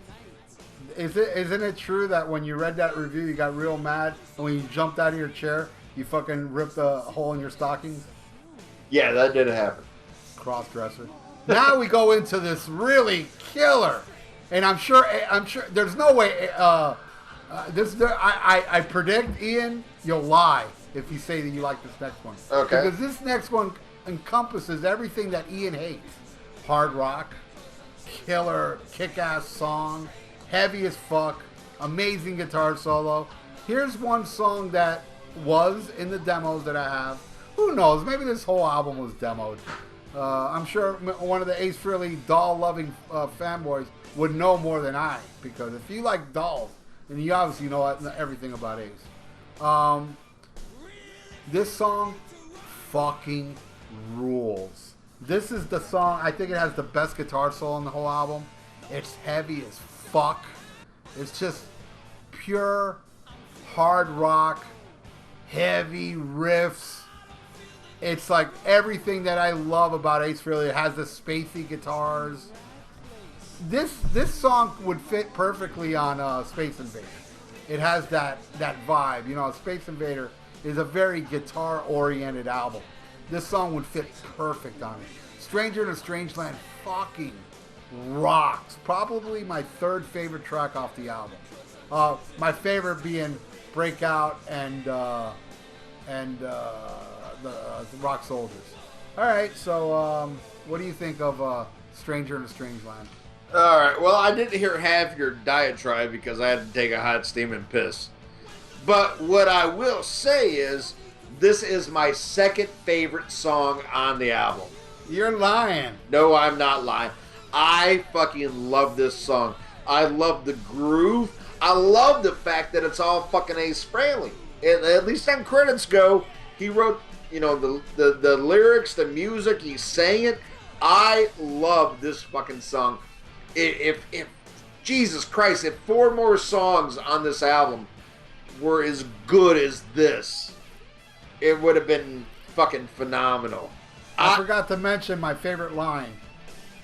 Isn't it true that when you read that review, you got real mad, and when you jumped out of your chair, you fucking ripped a hole in your stockings? Yeah, that did happen. Cross-dresser. Now we go into this really killer, and I'm sure there's no way. I predict, Ian, you'll lie if you say that you like this next one. Okay. Because this next one encompasses everything that Ian hates: hard rock, killer, kick-ass song, heavy as fuck, amazing guitar solo. Here's one song that was in the demos that I have. Who knows? Maybe this whole album was demoed. I'm sure one of the Ace Frehley doll-loving fanboys would know more than I, because if you like dolls, then you obviously know everything about Ace. This song fucking rules. This is the song, I think it has the best guitar solo on the whole album. It's heavy as fuck. It's just pure hard rock, heavy riffs. It's like everything that I love about Ace Frehley. It has the spacey guitars. This song would fit perfectly on Space Invader. it has that vibe. You know, Space Invader is a very guitar-oriented album. This song would fit perfect on it. Stranger in a Strange Land fucking rocks. Probably my third favorite track off the album. My favorite being Breakout and the Rock Soldiers. All right, so what do you think of Stranger in a Strange Land? All right, well, I didn't hear half your diatribe because I had to take a hot steaming piss. But what I will say is, this is my second favorite song on the album. You're lying. No, I'm not lying. I fucking love this song. I love the groove. I love the fact that it's all fucking Ace Frehley. At least on credits go, he wrote, you know, the lyrics, the music, he sang it. I love this fucking song. If Jesus Christ, if 4 more songs on this album were as good as this, it would have been fucking phenomenal. I forgot to mention my favorite line.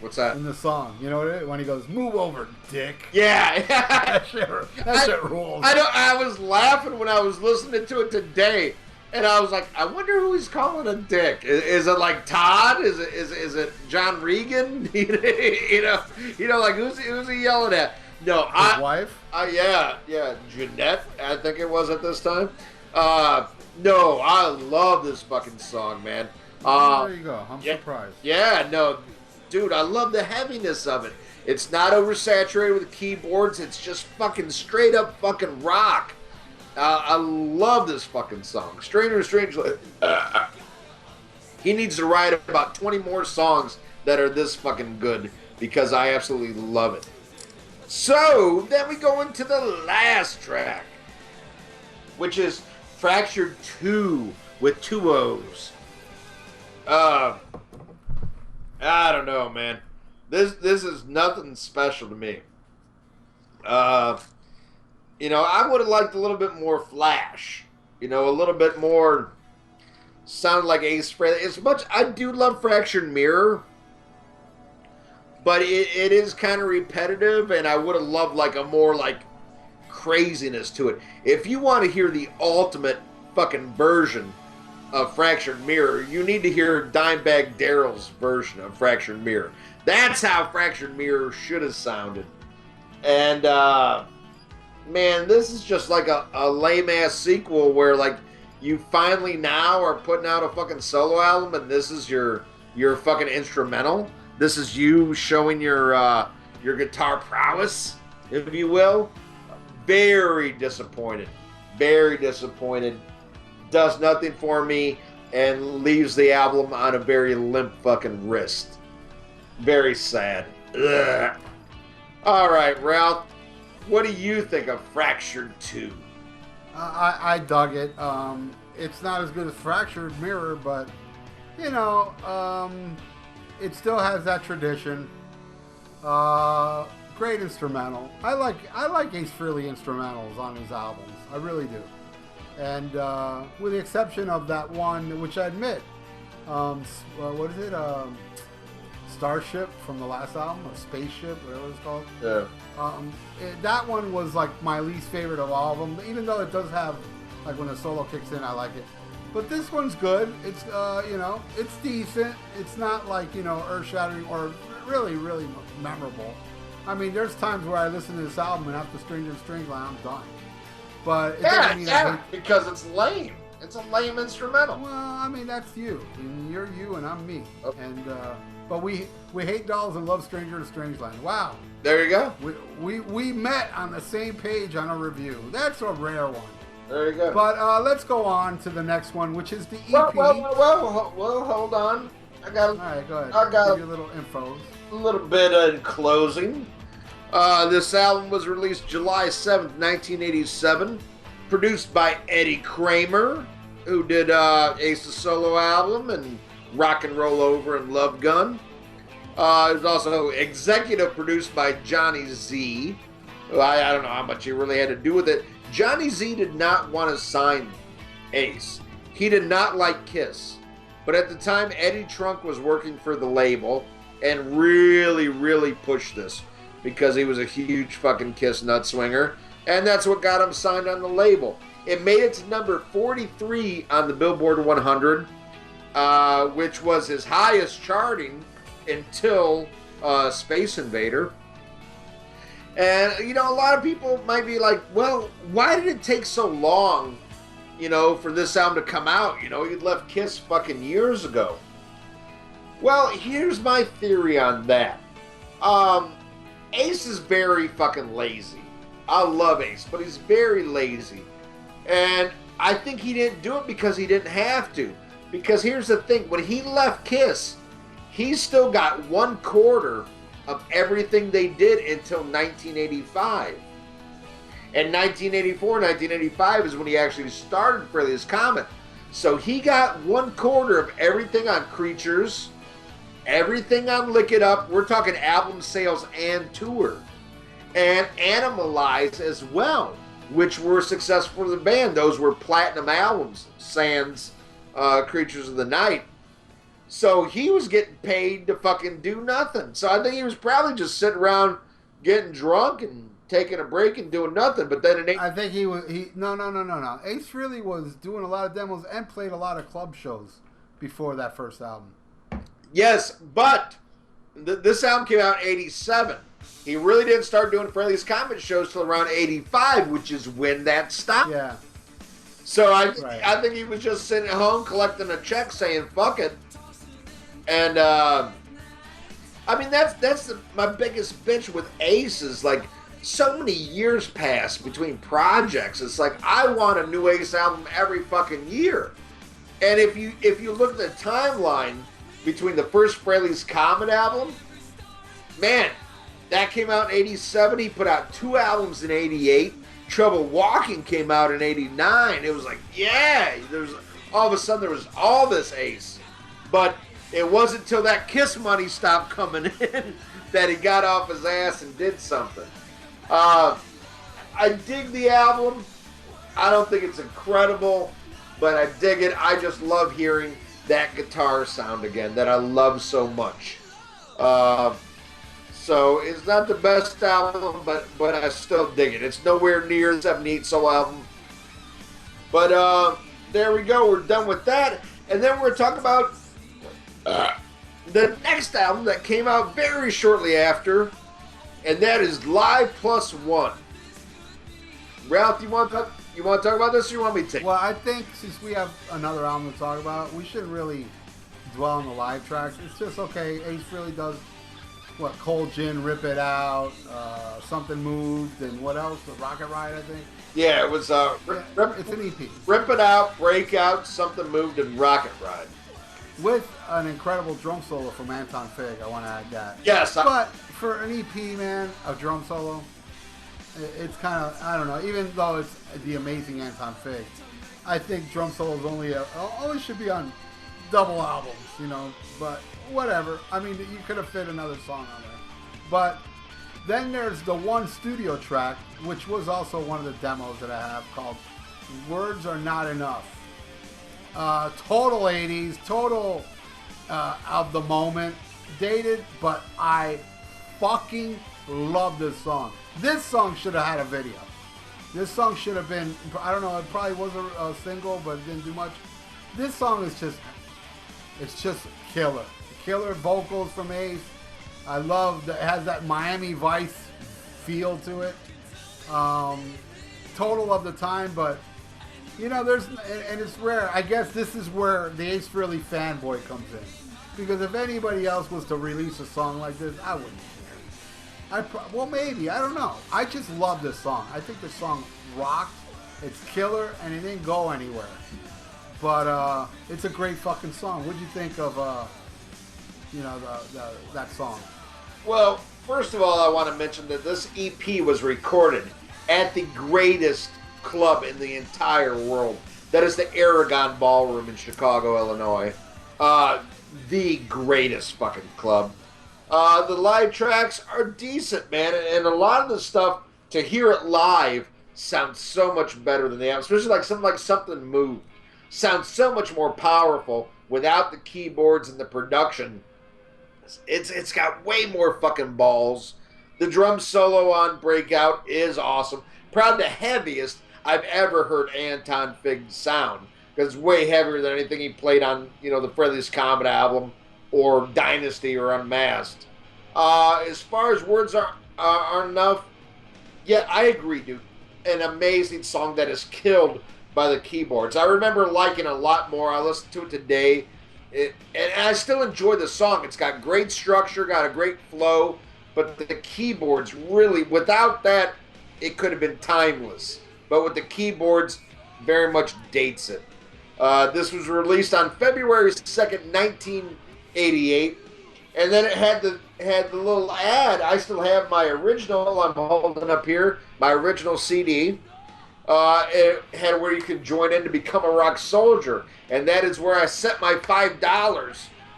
What's that? In the song. You know what it is? When he goes, "Move over, dick." Yeah. that shit rules. I was laughing when I was listening to it today, and I was like, I wonder who he's calling a dick. Is it like Todd? Is it John Regan? you know, like who's he yelling at? No, his wife? Yeah, Jeanette, I think it was at this time. No, I love this fucking song, man. There you go. I'm surprised. Yeah, no, dude, I love the heaviness of it. It's not oversaturated with keyboards. It's just fucking straight up fucking rock. I love this fucking song. Stranger in a Strange Land. He needs to write about 20 more songs that are this fucking good because I absolutely love it. So, then we go into the last track, which is Fractured 2 with 2 O's. I don't know, man. This is nothing special to me. You know, I would have liked a little bit more flash. You know, a little bit more sound like Ace Frehley. As much I do love Fractured Mirror, but it is kind of repetitive, and I would have loved like a more like craziness to it. If you want to hear the ultimate fucking version of Fractured Mirror, you need to hear Dimebag Darrell's version of Fractured Mirror. That's how Fractured Mirror should have sounded. And man, this is just like a lame-ass sequel where, like, you finally now are putting out a fucking solo album and this is your fucking instrumental. This is you showing your guitar prowess, if you will. Very disappointed. Very disappointed. Does nothing for me and leaves the album on a very limp fucking wrist. Very sad. Ugh. All right, Ralph. What do you think of Fractured 2? I dug it. It's not as good as Fractured Mirror, but, you know, it still has that tradition. Great instrumental. I like Ace Frehley instrumentals on his albums. I really do. And with the exception of that one, which I admit, what is it? Starship from the last album, or Spaceship, whatever it's called. Yeah. That one was like my least favorite of all of them, even though it does have, like when the solo kicks in, I like it. But this one's good. It's, you know, it's decent. It's not like, you know, earth-shattering or really, really memorable. I mean, there's times where I listen to this album and after Stranger in Strange Land, I'm done. But it doesn't mean I hate... because it's lame. It's a lame instrumental. Well, I mean, that's you. And you're you and I'm me. Okay. And, but we hate dolls and love Stranger in Strange Land. Wow. There you go. We met on the same page on a review. That's a rare one. There you go. But let's go on to the next one, which is the EP. Well, hold on. All right, go ahead. I got give you a little info. A little bit in closing. This album was released July 7th, 1987. Produced by Eddie Kramer, who did Ace's solo album and Rock and Roll Over and Love Gun. It was also executive produced by Johnny Z. I don't know how much he really had to do with it. Johnny Z did not want to sign Ace. He did not like Kiss. But at the time, Eddie Trunk was working for the label and really, really pushed this because he was a huge fucking Kiss nut swinger. And that's what got him signed on the label. It made it to number 43 on the Billboard 100, which was his highest charting until Space Invader. And, you know, a lot of people might be like, well, why did it take so long, you know, for this album to come out? You know, you'd left Kiss fucking years ago. Well, here's my theory on that. Ace is very fucking lazy. I love Ace, but he's very lazy. And I think he didn't do it because he didn't have to. Because here's the thing, when he left Kiss, he still got 1/4 of everything they did until 1985. And 1984, 1985 is when he actually started Frehleys Comet. So he got 1/4 of everything on Creatures, everything on Lick It Up. We're talking album sales and tour. And Animalize as well, which were successful for the band. Those were platinum albums, sans Creatures of the Night. So he was getting paid to fucking do nothing. So I think he was probably just sitting around getting drunk and taking a break and doing nothing. But then I think no. Ace Frehley was doing a lot of demos and played a lot of club shows before that first album. Yes, but this album came out in 87. He really didn't start doing Frehleys Comet shows till around 85, which is when that stopped. Yeah. So I think he was just sitting at home collecting a check saying, fuck it. And, I mean, that's my biggest bitch with Ace is, like, so many years pass between projects. It's like, I want a new Ace album every fucking year. And if you look at the timeline between the first Frehleys Comet album, man, that came out in 87. He put out 2 albums in 88. Trouble Walking came out in 89. It was like, yeah, all of a sudden there was all this Ace. But it wasn't until that Kiss money stopped coming in that he got off his ass and did something. I dig the album. I don't think it's incredible, but I dig it. I just love hearing that guitar sound again that I love so much. So it's not the best album, but I still dig it. It's nowhere near the 78 solo album. But there we go. We're done with that. And then we're talking about the next album that came out very shortly after, and that is Live Plus One. Ralph, you want to talk about this, or you want me to take it? Well, I think since we have another album to talk about, we shouldn't really dwell on the live tracks. It's just okay. Ace really does Cold Gin, Rip It Out, Something Moved, and what else? The Rocket Ride, I think. Yeah, it was. It's an EP. Rip It Out, Breakout, Something Moved, and Rocket Ride. With an incredible drum solo from Anton Fig, I want to add that. Yes. But for an EP, man, a drum solo, it's kind of, I don't know, even though it's the amazing Anton Fig, I think drum solos always should be on double albums, you know, but whatever. I mean, you could have fit another song on there. But then there's the one studio track, which was also one of the demos that I have, called Words Are Not Enough. Total 80s, total of the moment, dated, but I fucking love this song. This song should have had a video. This song should have been, I don't know, it probably was a single, but it didn't do much. This song is just killer. Killer vocals from Ace. I love that it has that Miami Vice feel to it. Total of the time, but you know, and it's rare. I guess this is where the Ace Frehley fanboy comes in. Because if anybody else was to release a song like this, I wouldn't care. Well, maybe. I don't know. I just love this song. I think this song rocked. It's killer, and it didn't go anywhere. But it's a great fucking song. What'd you think of, that song? Well, first of all, I want to mention that this EP was recorded at the greatest club in the entire world. That is the Aragon Ballroom in Chicago, Illinois. The greatest fucking club. The live tracks are decent, man, and a lot of the stuff, to hear it live, sounds so much better than the album. Especially like Something Moved. Sounds so much more powerful without the keyboards and the production. It's got way more fucking balls. The drum solo on Breakout is awesome. probably the heaviest I've ever heard Anton Fig sound, because it's way heavier than anything he played on, the Frehleys Comet album or Dynasty or Unmasked. As far as words aren't enough, yeah, I agree, dude. An amazing song that is killed by the keyboards. I remember liking it a lot more. I listened to it today, and I still enjoy the song. It's got great structure, got a great flow, but the keyboards really, without that, it could have been timeless. But with the keyboards, very much dates it. This was released on February 2nd, 1988, and then it had the little ad. I still have my original. I'm holding up here my original CD. It had where you could join in to become a rock soldier, and that is where I set my $5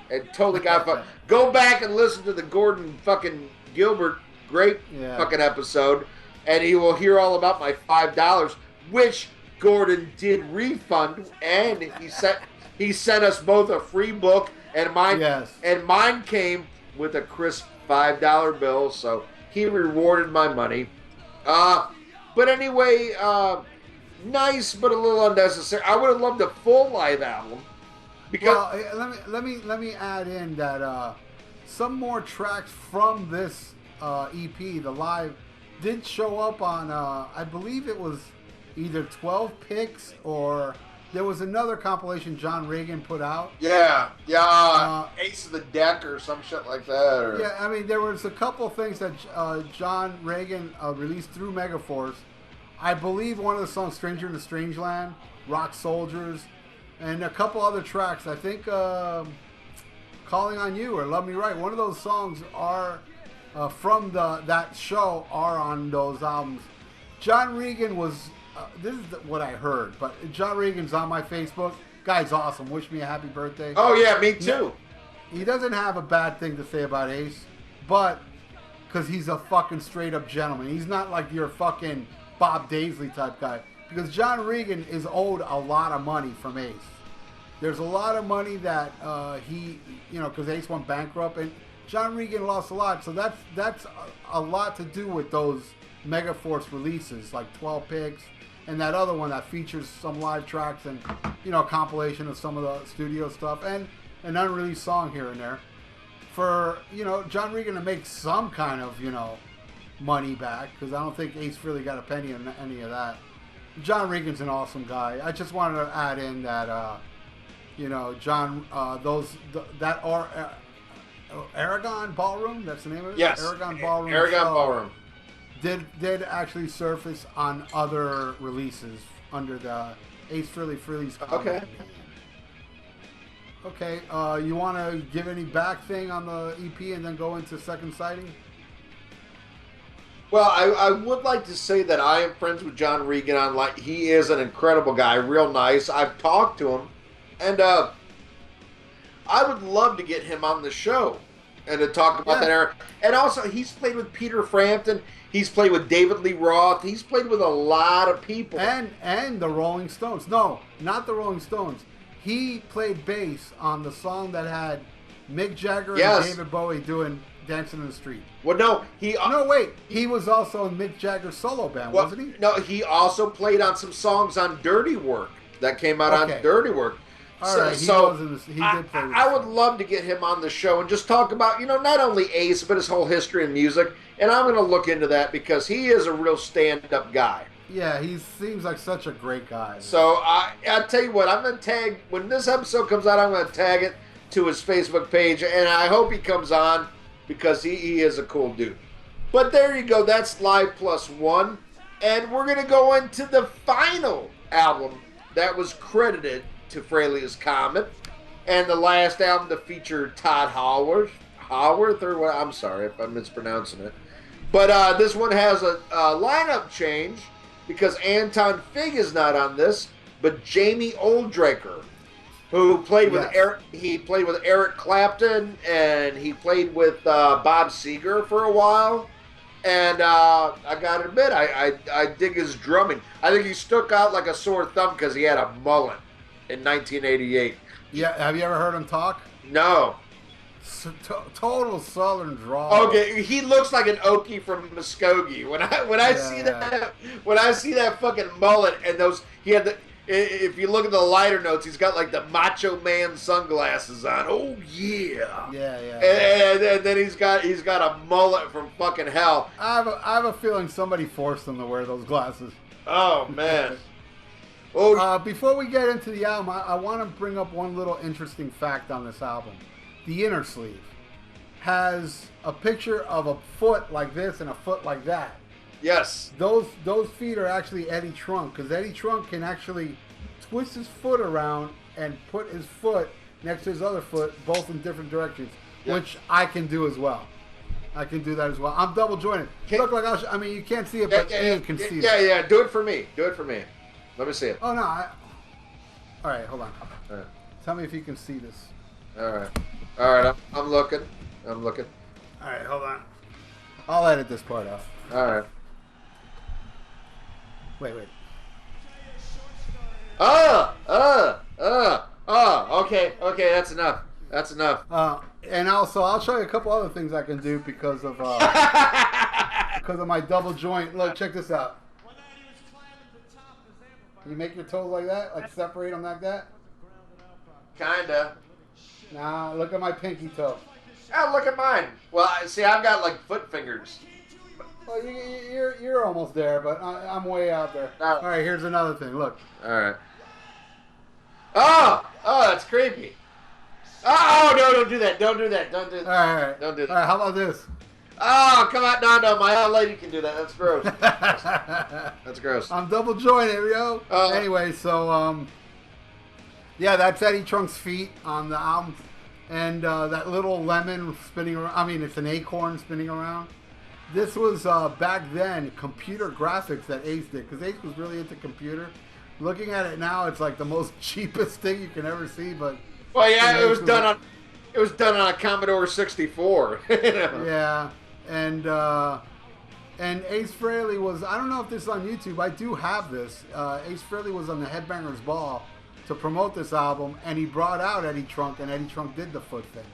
and totally got fun. Go back and listen to the Gordon fucking Gilbert great fucking episode, and you will hear all about my $5, which Gordon did refund, and he sent us both a free book, and mine came with a crisp $5 bill, so he rewarded my money. But anyway, nice but a little unnecessary. I would have loved a full live album. Because let me add in that some more tracks from this EP, the live, did show up on I believe it was either 12 Picks or there was another compilation John Reagan put out. Yeah, Ace of the Deck or some shit like that. Or... Yeah, I mean there was a couple things that John Reagan released through Megaforce. I believe one of the songs, Stranger in a Strange Land, Rock Soldiers, and a couple other tracks. I think Calling on You or Love Me Right. One of those songs are from that show are on those albums. John Regan was, this is what I heard, but John Regan's on my Facebook. Guy's awesome. Wish me a happy birthday. Oh, yeah, me too. He doesn't have a bad thing to say about Ace, but because he's a fucking straight up gentleman. He's not like your fucking Bob Daisley type guy, because John Regan is owed a lot of money from Ace. There's a lot of money that he, because Ace went bankrupt and John Regan lost a lot, so that's a lot to do with those Megaforce releases, like 12 Picks and that other one that features some live tracks and a compilation of some of the studio stuff and an unreleased song here and there. For John Regan to make some kind of money back, because I don't think Ace really got a penny on any of that. John Regan's an awesome guy. I just wanted to add in that John that are Aragon Ballroom, that's the name of it? Yes. Aragon Ballroom. Aragon Ballroom. Did actually surface on other releases under the Ace Frehleys comment. Okay. You want to give any back thing on the EP and then go into Second Sighting? Well, I would like to say that I am friends with John Regan online. He is an incredible guy, real nice. I've talked to him, and I would love to get him on the show and to talk about that era. And also, he's played with Peter Frampton. He's played with David Lee Roth. He's played with a lot of people. And the Rolling Stones. No, not the Rolling Stones. He played bass on the song that had Mick Jagger and David Bowie doing Dancing in the Street. Well, no, wait. He was also in Mick Jagger's solo band, wasn't he? No, he also played on some songs on Dirty Work that came out on Dirty Work. All right, he did play with I would love to get him on the show and just talk about, not only Ace, but his whole history in music. And I'm going to look into that because he is a real stand-up guy. Yeah, he seems like such a great guy. So I'll tell you what, I'm going to tag, when this episode comes out, I'm going to tag it to his Facebook page. And I hope he comes on because he is a cool dude. But there you go. That's Live Plus One. And we're going to go into the final album that was credited to Fraley's Comet, and the last album to feature Todd Haworth, or what? I'm sorry if I'm mispronouncing it. But this one has a lineup change because Anton Fig is not on this, but Jamie Oldraker, who played with Eric Clapton, and he played with Bob Seger for a while. And I gotta admit, I dig his drumming. I think he stuck out like a sore thumb because he had a mullet in 1988. Yeah, have you ever heard him talk? No. Total Southern drawl. Okay, he looks like an Okie from Muskogee. When I see that fucking mullet and those, he had the. If you look at the lighter notes, he's got like the Macho Man sunglasses on. Oh yeah. Yeah. And then he's got a mullet from fucking hell. I have a feeling somebody forced him to wear those glasses. Oh man. Before we get into the album, I want to bring up one little interesting fact on this album. The inner sleeve has a picture of a foot like this and a foot like that. Yes. Those feet are actually Eddie Trunk, because Eddie Trunk can actually twist his foot around and put his foot next to his other foot, both in different directions, which I can do as well. I can do that as well. I'm double jointed. Look like I mean, you can't see it, but Ian can see it. Yeah. Do it for me. Let me see it. Oh no. All right, hold on. All right. Tell me if you can see this. All right. I'm looking. All right, hold on. I'll edit this part out. All right. Wait. Okay, that's enough. And also, I'll show you a couple other things I can do because of my double joint. Look, check this out. You make your toes like that, like separate them like that. Kinda. Nah, look at my pinky toe. Oh, look at mine. Well, see, I've got like foot fingers. Well, you're almost there, but I'm way out there. No. All right, here's another thing. Look. All right. Oh, that's creepy. Oh, no, don't do that. All right. Don't do that. All right, how about this? Oh, come on. No, my old lady can do that. That's gross. That's gross. I'm double jointed, yo. Anyway, so, yeah, that's Eddie Trunk's feet on the album. And that little lemon spinning around. I mean, it's an acorn spinning around. This was, back then, computer graphics that Ace did. Because Ace was really into computer. Looking at it now, it's like the most cheapest thing you can ever see. But well, yeah, it was done on a Commodore 64. You know? Yeah. And Ace Fraley was, I don't know if this is on YouTube. I do have this. Ace Fraley was on the Headbangers Ball to promote this album, and he brought out Eddie Trunk, and Eddie Trunk did the foot thing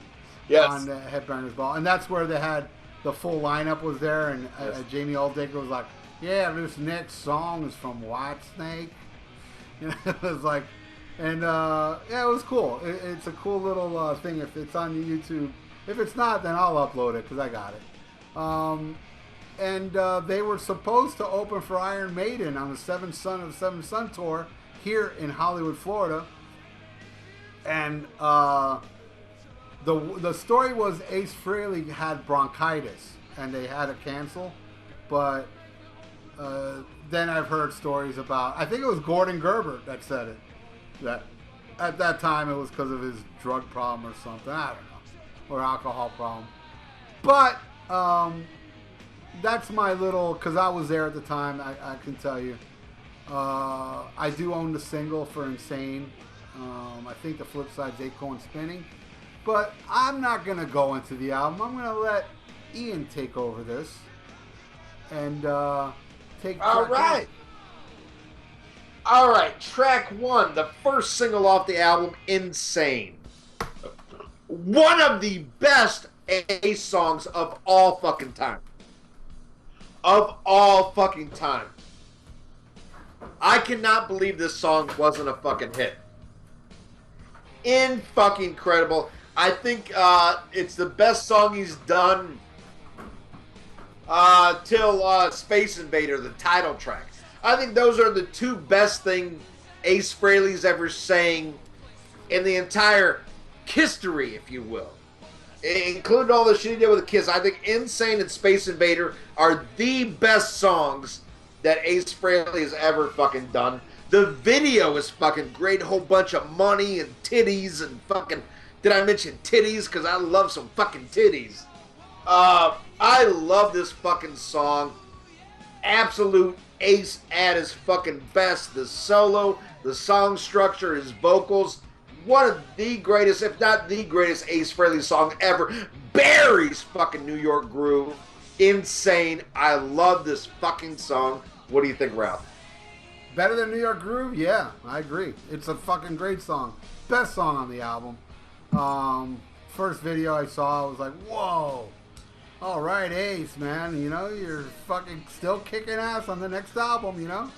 on the Headbangers Ball. And that's where they had the full lineup was there, and Jamie Aldicker was like, yeah, this next song is from Whitesnake. You know, it was like, and yeah, it was cool. It's a cool little thing if it's on YouTube. If it's not, then I'll upload it because I got it. And they were supposed to open for Iron Maiden on the Seventh Son tour here in Hollywood, Florida. And the story was Ace Frehley had bronchitis and they had to cancel. But then I've heard stories about, I think it was Gordon Gerbert that said it, that at that time it was because of his drug problem or something. I don't know. Or alcohol problem. But that's my little, because I was there at the time, I can tell you. I do own the single for Insane. I think the flip side's Acorn Spinning. But I'm not going to go into the album. I'm going to let Ian take over this. And take All right. Track 1, the first single off the album, Insane. One of the best Ace songs of all fucking time. I cannot believe this song wasn't a fucking hit. Fucking incredible. I think it's the best song he's done till Space Invader, the title track. I think those are the two best things Ace Frehley's ever sang in the entire history, if you will. Including all the shit he did with the Kiss. I think Insane and Space Invader are the best songs that Ace Frehley has ever fucking done. The video is fucking great. A whole bunch of money and titties and fucking... Did I mention titties? Because I love some fucking titties. I love this fucking song. Absolute Ace at his fucking best. The solo, the song structure, his vocals. One of the greatest, if not the greatest Ace Frehley song ever. Barry's fucking New York Groove. Insane. I love this fucking song. What do you think, Ralph? Better than New York Groove? Yeah, I agree. It's a fucking great song. Best song on the album. first video I saw, I was like, whoa. All right, Ace, man. You know, you're fucking still kicking ass on the next album, you know?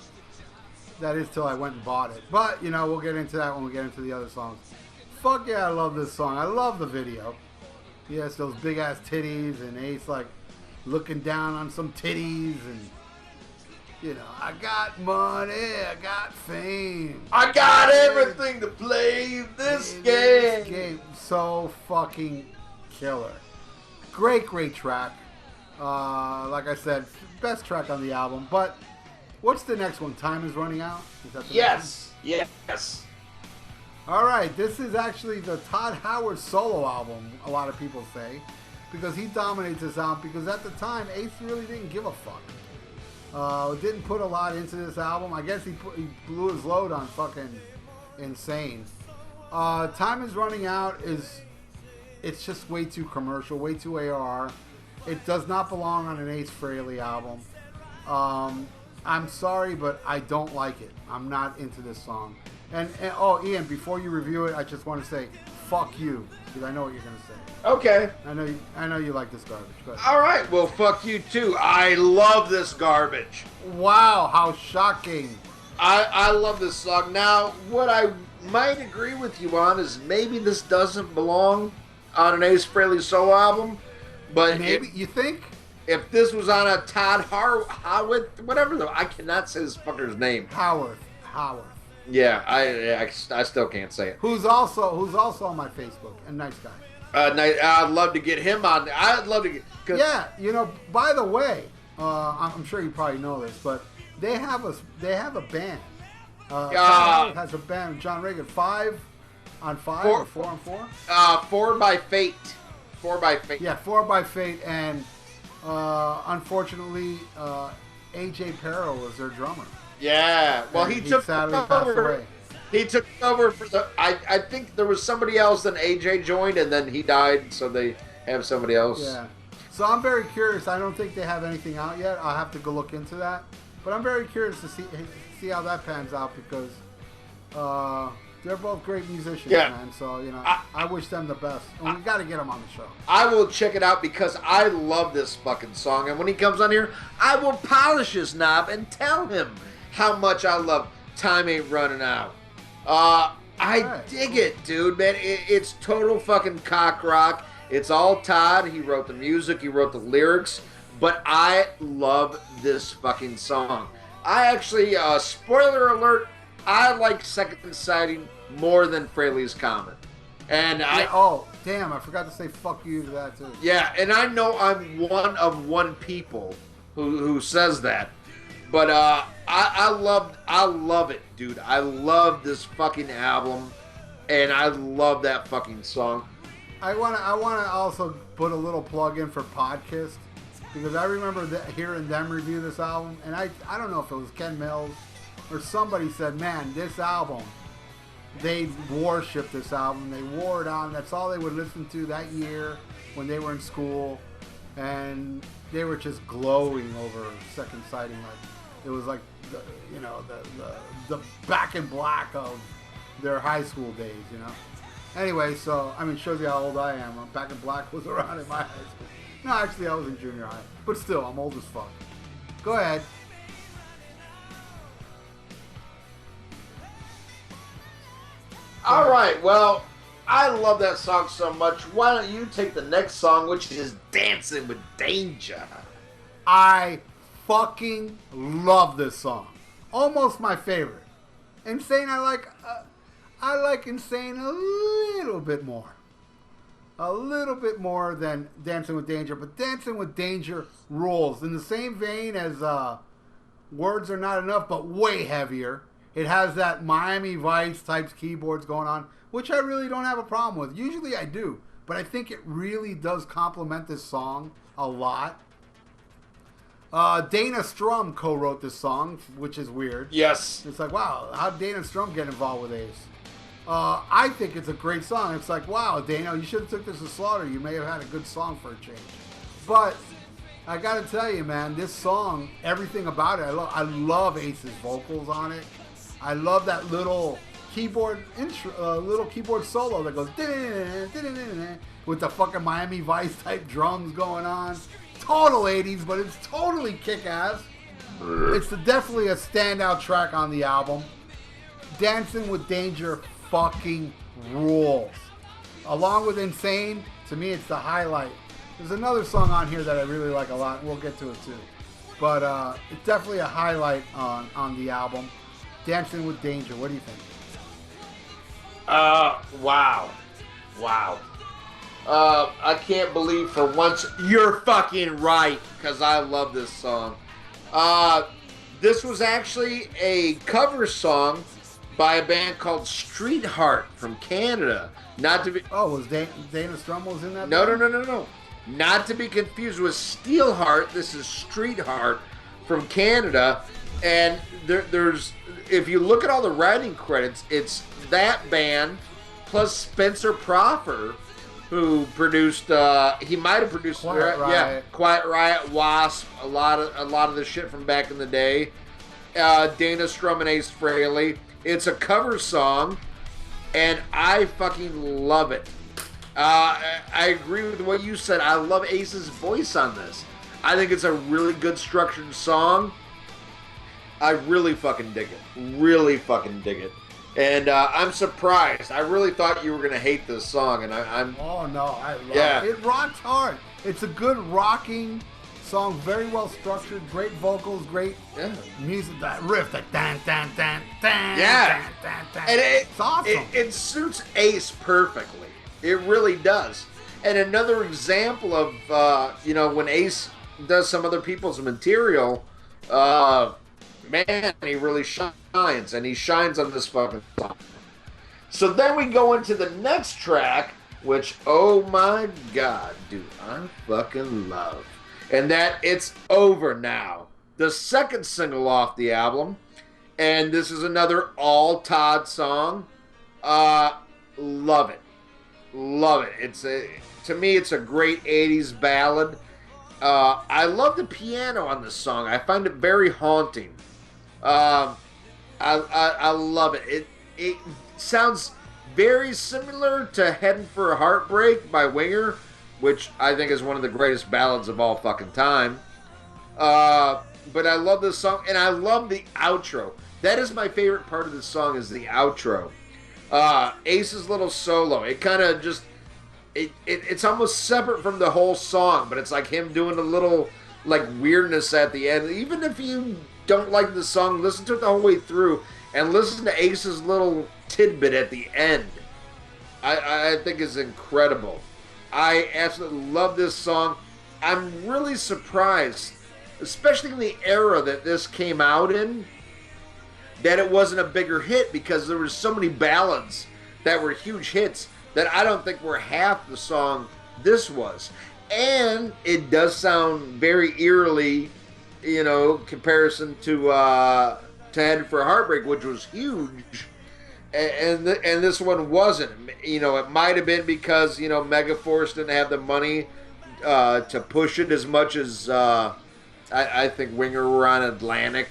That is till I went and bought it. But, you know, we'll get into that when we get into the other songs. Fuck yeah, I love this song. I love the video. Yes, those big-ass titties and Ace, like, looking down on some titties and... You know, I got money, I got fame. I got everything to play this game. So fucking killer. Great track. Like I said, best track on the album. But what's the next one? Time is Running Out? Is that the Yes. Yes. All right, this is actually the Todd Howard solo album, a lot of people say. Because he dominates this album. Because at the time, Ace really didn't give a fuck. Didn't put a lot into this album. I guess he blew his load on fucking Insane. Time is Running Out it's just way too commercial, way too AR. It does not belong on an Ace Frehley album. I'm sorry, but I don't like it. I'm not into this song. And oh, Ian, before you review it, I just want to say, fuck you, because I know what you're gonna say. Okay. I know you like this garbage. Go ahead. All right. Well, fuck you too. I love this garbage. Wow, how shocking. I love this song. Now, what I might agree with you on is maybe this doesn't belong on an Ace Frehley solo album, but maybe you think if this was on a Todd Howard, whatever, I cannot say this fucker's name. Howard. Yeah, I still can't say it. Who's also on my Facebook, a nice guy. I'd love to get him on. I'd love to get. Yeah, you know. By the way, I'm sure you probably know this, but they have a band. Has a band. John Reagan, 5 on 5 or 4 on 4. 4 by Fate. 4 by Fate. Yeah, 4 by Fate, and unfortunately, AJ Perro was their drummer. Yeah, well, he took sadly passed away. He took over for the. I think there was somebody else, then AJ joined, and then he died, so they have somebody else. Yeah. So I'm very curious. I don't think they have anything out yet. I'll have to go look into that. But I'm very curious to see how that pans out because they're both great musicians, man. So, you know, I wish them the best. And we got to get them on the show. I will check it out because I love this fucking song. And when he comes on here, I will polish his knob and tell him how much I love Time Ain't Running Out. I dig it, dude, man. It's total fucking cock rock. It's all Todd. He wrote the music. He wrote the lyrics. But I love this fucking song. I actually, spoiler alert, I like Second Sighting more than Fraley's Comet. And oh, damn, I forgot to say fuck you to that, too. Yeah, and I know I'm one of one people who says that. But I love it, dude. I love this fucking album, and I love that fucking song. I wanna also put a little plug in for Podcast because I remember hearing them review this album, and I don't know if it was Ken Mills or somebody said, man, this album, they worship this album. They wore it on. That's all they would listen to that year when they were in school, and they were just glowing over Second Sighting. Like it was like the back in black of their high school days, you know. Anyway, so I mean, shows you how old I am. Back in Black was around in my high school. No, actually, I was in junior high, but still, I'm old as fuck. Go ahead. All right, well, I love that song so much. Why don't you take the next song, which is Dancing with Danger? I fucking love this song. Almost my favorite. Insane, I like Insane a little bit more. A little bit more than Dancing with Danger, but Dancing with Danger rules. In the same vein as Words Are Not Enough, but way heavier. It has that Miami Vice types keyboards going on, which I really don't have a problem with. Usually I do, but I think it really does complement this song a lot. Dana Strum co-wrote this song, which is weird. Yes. It's like, wow, how did Dana Strum get involved with Ace? I think it's a great song. It's like, wow, Dana, you should have took this to Slaughter. You may have had a good song for a change. But I got to tell you, man, this song, everything about it, I love Ace's vocals on it. I love that little keyboard little keyboard solo that goes with the fucking Miami Vice type drums going on. Total 80s, but it's totally kick-ass. It's definitely a standout track on the album. Dancing with Danger fucking rules. Along with Insane, to me it's the highlight. There's another song on here that I really like a lot. We'll get to it too. But it's definitely a highlight on the album. Dancing with Danger. What do you think? Wow. I can't believe for once you're fucking right, because I love this song. This was actually a cover song by a band called Street Heart from Canada. Not to be... Oh, was Dana Strum was in that? No. Not to be confused with Steelheart. This is Street Heart from Canada. And there's... If you look at all the writing credits, it's that band plus Spencer Proffer, who produced... he might have produced... Quiet Riot. Yeah, Quiet Riot, Wasp, a lot of the shit from back in the day. Dana Strum and Ace Frehleys. It's a cover song, and I fucking love it. I agree with what you said. I love Ace's voice on this. I think it's a really good structured song. I really fucking dig it. And I'm surprised. I really thought you were going to hate this song, and I'm... Oh, no, I love it. It rocks hard. It's a good rocking song, very well structured, great vocals, great music. That riff, that dan dan dan dan. Yeah, dan, dan, dan. And It's awesome. It suits Ace perfectly. It really does. And another example of when Ace does some other people's material, man, he really shines, and he shines on this fucking song. So then we go into the next track, which, oh my god, dude, I fucking love. And that It's Over Now, the second single off the album. And this is another all Todd song. Love it. To me, it's a great 80s ballad. I love the piano on this song. I find it very haunting. I love it. It sounds very similar to Heading for a Heartbreak by Winger, which I think is one of the greatest ballads of all fucking time. But I love this song, and I love the outro. That is my favorite part of the song, is the outro. Ace's little solo. It kind of just... It's almost separate from the whole song, but it's like him doing a little like weirdness at the end. Even if you don't like the song, listen to it the whole way through, and listen to Ace's little tidbit at the end. I think is incredible. I absolutely love this song. I'm really surprised, especially in the era that this came out in, that it wasn't a bigger hit, because there were so many ballads that were huge hits that I don't think were half the song this was. And it does sound very eerily, comparison to Heading for a Heartbreak, which was huge. And this one wasn't. It might have been because, Megaforce didn't have the money to push it as much as I think Winger were on Atlantic.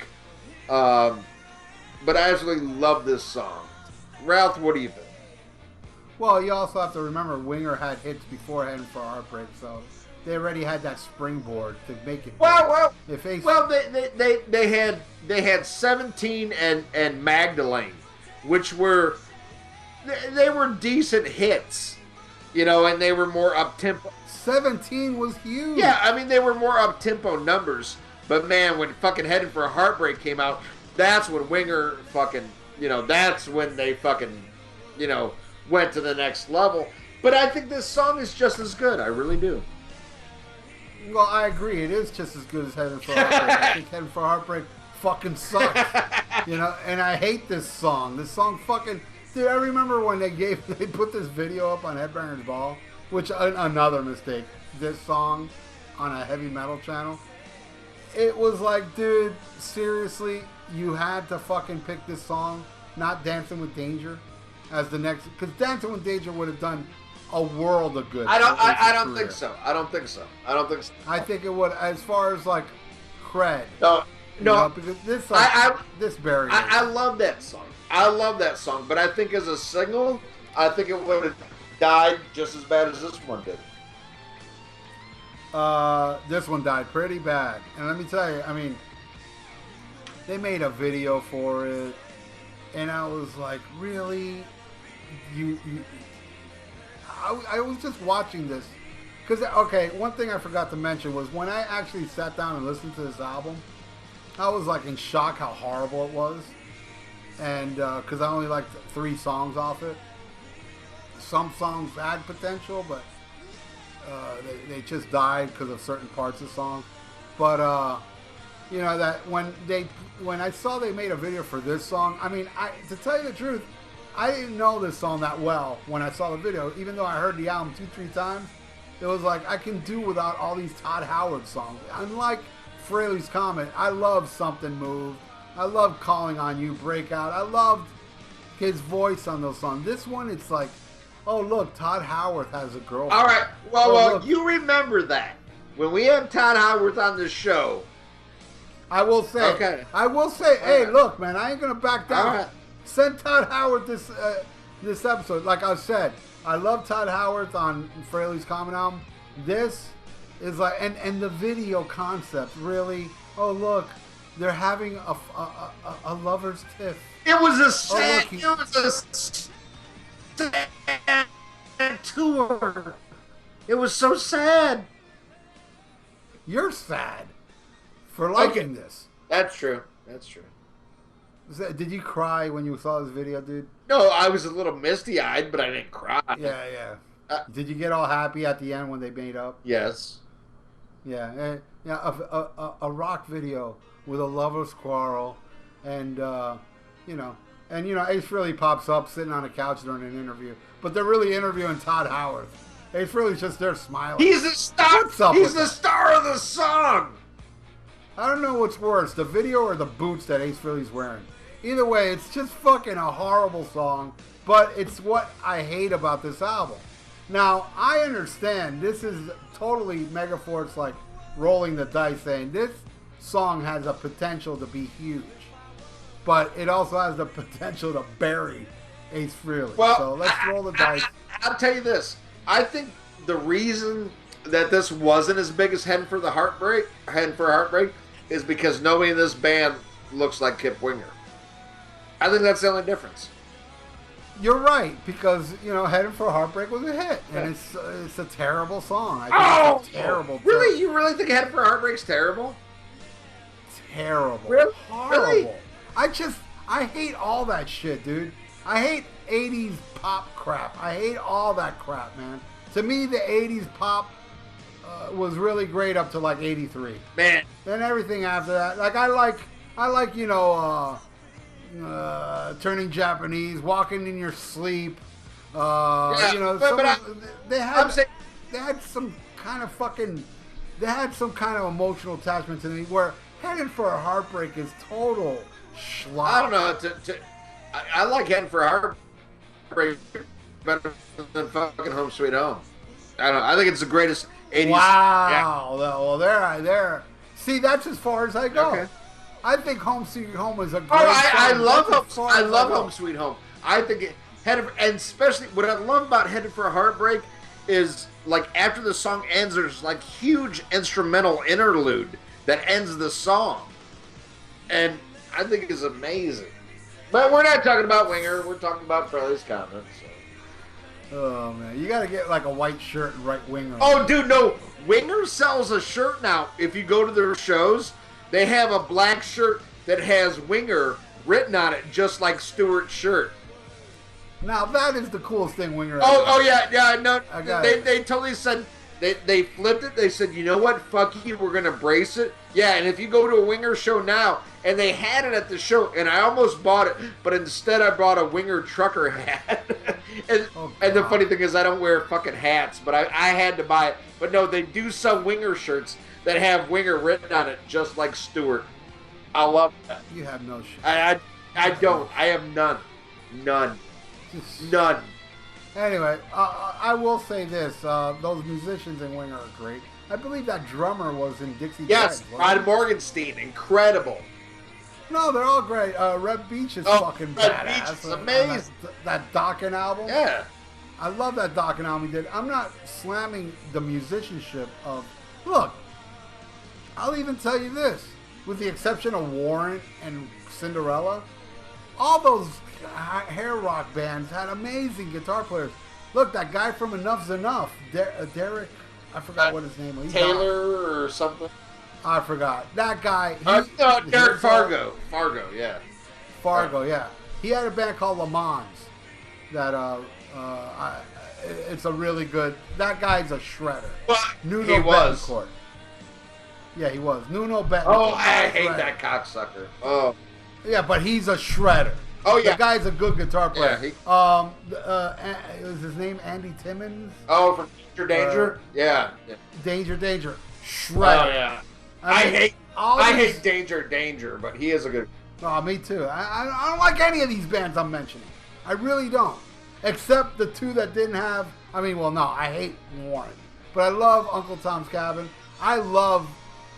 But I absolutely love this song. Ralph, what do you think? Well, you also have to remember Winger had hits before Heading for a Heartbreak, so they already had that springboard to make it. They had 17 and Magdalene, which were decent hits, and they were more up tempo. 17 was huge. Yeah, I mean they were more up tempo numbers, but man, when fucking Heading for a Heartbreak came out, that's when Winger fucking, that's when they fucking, went to the next level. But I think this song is just as good. I really do. Well, I agree. It is just as good as Heading for a Heartbreak. I think Heading for a Heartbreak fucking sucks. And I hate this song. This song fucking... Dude, I remember when they put this video up on Headbangers Ball, which, another mistake, this song on a heavy metal channel. It was like, dude, seriously, you had to fucking pick this song, not Dancing with Danger, as the next... Because Dancing with Danger would have done a world of good. I don't think so. I don't think so. I think it would, as far as, like, cred. No, because this, this buried it. I love that song. I love that song, but I think as a single, I think it would have died just as bad as this one did. This one died pretty bad. And let me tell you, I mean, they made a video for it, and I was like, really? I was just watching this. Because, okay, one thing I forgot to mention was when I actually sat down and listened to this album, I was like in shock how horrible it was. And because I only liked 3 songs off it. Some songs had potential, but they just died because of certain parts of songs. But you know that when I saw they made a video for this song, I mean, to tell you the truth, I didn't know this song that well when I saw the video. Even though I heard the album 2-3 times, it was like I can do without all these Todd Howard songs. Unlike Fraley's Comet, I love Something Moved. I love Calling on You, Breakout. I loved his voice on those songs. This one, it's like, oh, look, Todd Howard has a girlfriend. All right. Well, look, you remember that. When we have Todd Howard on the show. I will say, hey, look, man, I ain't going to back down. Right. Send Todd Howard this episode. Like I said, I love Todd Howard on Fraley's Comet album. This is like, and the video concept, really, oh, look, they're having a lover's tiff. It was a sad, sad tour. It was so sad. You're sad for liking this. That's true. That's true. Did you cry when you saw this video, dude? No, I was a little misty-eyed, but I didn't cry. Yeah. Did you get all happy at the end when they made up? Yes. Yeah. A rock video with a lover's quarrel, and Ace Frehley pops up sitting on a couch during an interview, but they're really interviewing Todd Howard. Ace Frehley's just there smiling. He's the star. He's the star of the song. I don't know what's worse, the video or the boots that Ace Frehley's wearing. Either way, it's just fucking a horrible song, but it's what I hate about this album. Now, I understand this is totally Megaforce like rolling the dice saying this song has a potential to be huge, but it also has the potential to bury Ace Frehley. Well, so let's roll the dice. I'll tell you this. I think the reason that this wasn't as big as Heading for Heartbreak is because nobody in this band looks like Kip Winger. I think that's the only difference. You're right, because Heading for Heartbreak was a hit, and it's a terrible song. I think it's terrible. Really? You really think Heading for Heartbreak's terrible? Terrible. Really? Horrible. Really? I hate all that shit, dude. I hate 80s pop crap. I hate all that crap, man. To me, the 80s pop was really great up to like 83. Man. Then everything after that, like I like Turning Japanese, Walking in Your Sleep. They had some kind of emotional attachment to me. Where Heading for a Heartbreak is total schlock. I don't know. I like Heading for a Heartbreak better than fucking Home Sweet Home. I think it's the greatest 80s. Wow. Yeah. Well, there. See, that's as far as I go. Okay. I think Home Sweet Home is a great I love Home Sweet Home. I think and especially what I love about Headed for a Heartbreak is like after the song ends, there's like huge instrumental interlude that ends the song, and I think it's amazing. But we're not talking about Winger. We're talking about Fraley's Comet. So. Oh man, you got to get like a white shirt and write Winger. Oh, dude, no. Winger sells a shirt now. If you go to their shows, they have a black shirt that has Winger written on it, just like Stewart's shirt. Now that is the coolest thing Winger. Oh yeah. No, they totally said they flipped it. They said, you know what? Fuck you. We're gonna brace it. Yeah, and if you go to a Winger show now, and they had it at the show, and I almost bought it, but instead I bought a Winger trucker hat. and the funny thing is, I don't wear fucking hats, but I had to buy it. But no, they do sell Winger shirts that have Winger written on it, just like Stewart. I love that. You have no shit. I don't. I have none. None. Anyway, I will say this: those musicians in Winger are great. I believe that drummer was in Dixie. Yes, Rod Morgenstein, incredible. No, they're all great. Red Beach is fucking Red badass. Beach is amazing. That Dokken album. Yeah. I love that Dokken album he did. I'm not slamming the musicianship of... Look, I'll even tell you this. With the exception of Warrant and Cinderella, all those hair rock bands had amazing guitar players. Look, that guy from Enough's Enough, Derek, I forgot what his name was. Taylor or something? I forgot. That guy. No, Derek Fargo. Yeah. Fargo, yeah. He had a band called Le Mans that it's a really good... That guy's a shredder. Well, Nuno he was. Betancourt. Yeah, he was. Nuno Betancourt. Oh, I hate that cocksucker. Oh. Yeah, but he's a shredder. Oh, yeah. The guy's a good guitar player. Yeah, is his name Andy Timmons? Oh, from Danger? Yeah. Danger. Shredder. Oh, yeah. I hate Danger, but he is a good... Oh, me too. I don't like any of these bands I'm mentioning. I really don't. Except the two that didn't have... I mean, well, no, I hate Warren. But I love Uncle Tom's Cabin. I love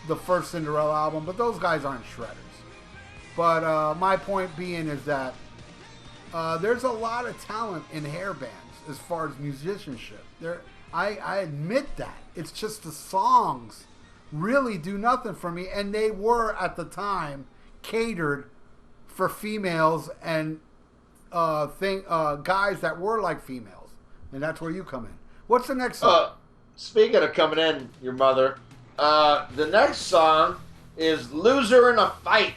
the first Cinderella album, but those guys aren't shredders. But my point being is that there's a lot of talent in hair bands as far as musicianship. I admit that. It's just the songs really do nothing for me, and they were, at the time, catered for females and guys that were like females. And that's where you come in. What's the next song? Speaking of coming in, your mother, the next song is Loser in a Fight.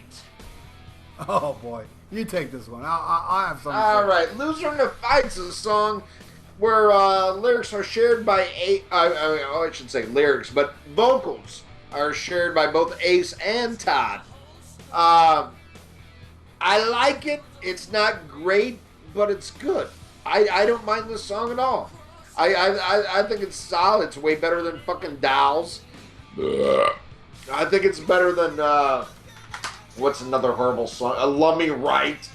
Oh, boy. You take this one. I'll have something. All right. Loser in a Fight's a song where lyrics are shared by I should say lyrics, but vocals are shared by both Ace and Todd. I like it. It's not great, but it's good. I don't mind this song at all. I think it's solid. It's way better than fucking Dolls. I think it's better than what's another horrible song? Love Me Right.